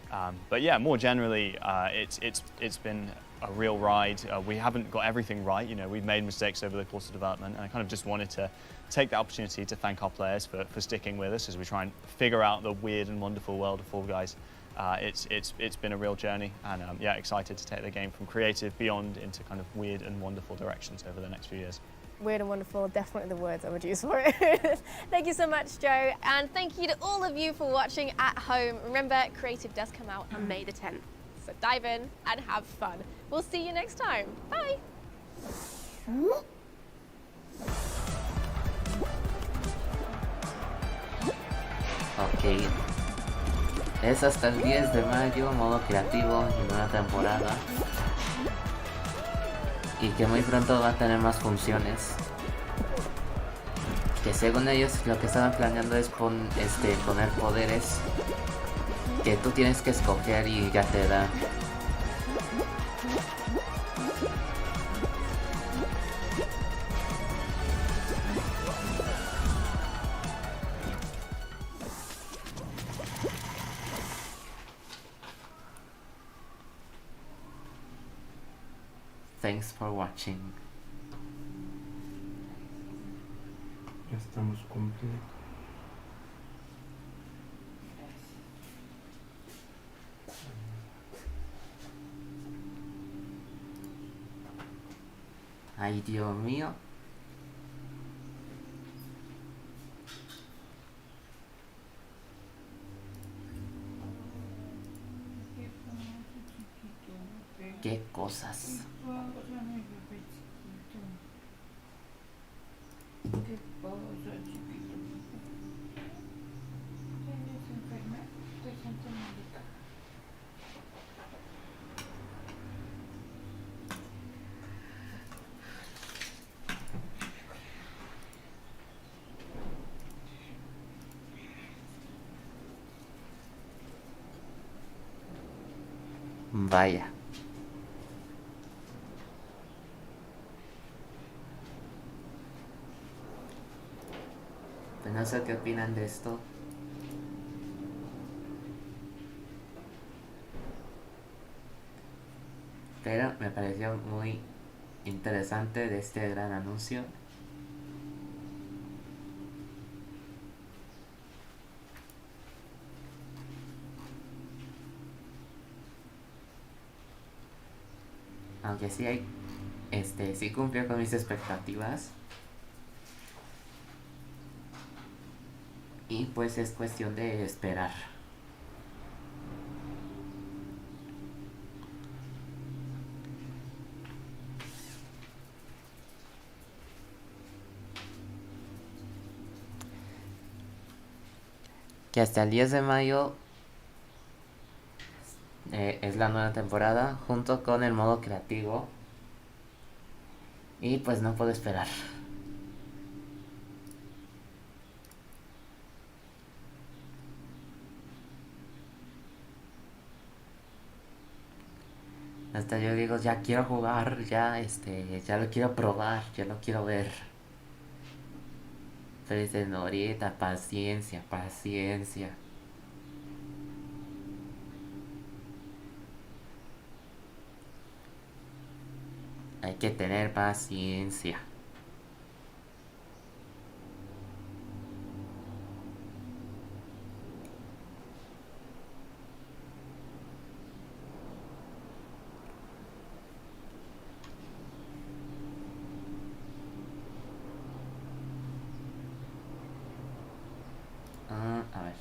But yeah, more generally, it's been a real ride. We haven't got everything right. You know, we've made mistakes over the course of development, and I kind of just wanted to take the opportunity to thank our players for sticking with us as we try and figure out the weird and wonderful world of Fall Guys. It's been a real journey, and yeah, excited to take the game from creative beyond into kind of weird and wonderful directions over the next few years. Weird and wonderful, definitely the words I would use for it. Thank you so much, Joe, and thank you to all of you for watching at home. Remember, creative does come out on May the 10th, so dive in and have fun. We'll see you next time. Bye. Ok. Es hasta el 10 de mayo, modo creativo y nueva temporada. Y que muy pronto va a tener más funciones. Que según ellos lo que estaban planeando es poner poderes que tú tienes que escoger y ya te da. Thanks for watching. Ya estamos completos. Ay, Dios mío. qué cosas. Vaya. Pues no sé qué opinan de esto. Pero me pareció muy interesante de este gran anuncio. Aunque sí hay, sí cumplió con mis expectativas. Y pues es cuestión de esperar. Que hasta el 10 de mayo es la nueva temporada junto con el modo creativo. Y pues no puedo esperar. Hasta yo digo, ya quiero jugar, ya ya lo quiero probar, ya lo quiero ver. Pero dicen, ahorita, paciencia, paciencia. Hay que tener paciencia. A ver.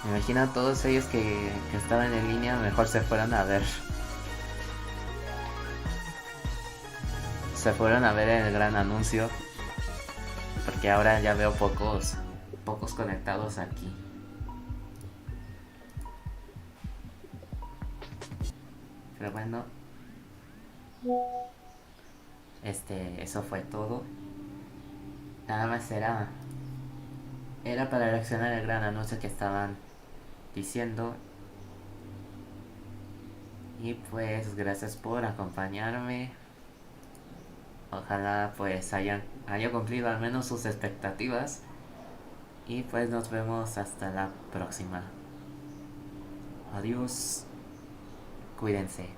Me imagino a todos ellos que estaban en línea, mejor se fueron a ver. Se fueron a ver el gran anuncio. Porque ahora ya veo pocos conectados aquí. Pero bueno. Eso fue todo. Nada más era para reaccionar al gran anuncio que estaban diciendo. Y pues gracias por acompañarme. Ojalá pues haya cumplido al menos sus expectativas. Y pues nos vemos hasta la próxima. Adiós. Cuídense.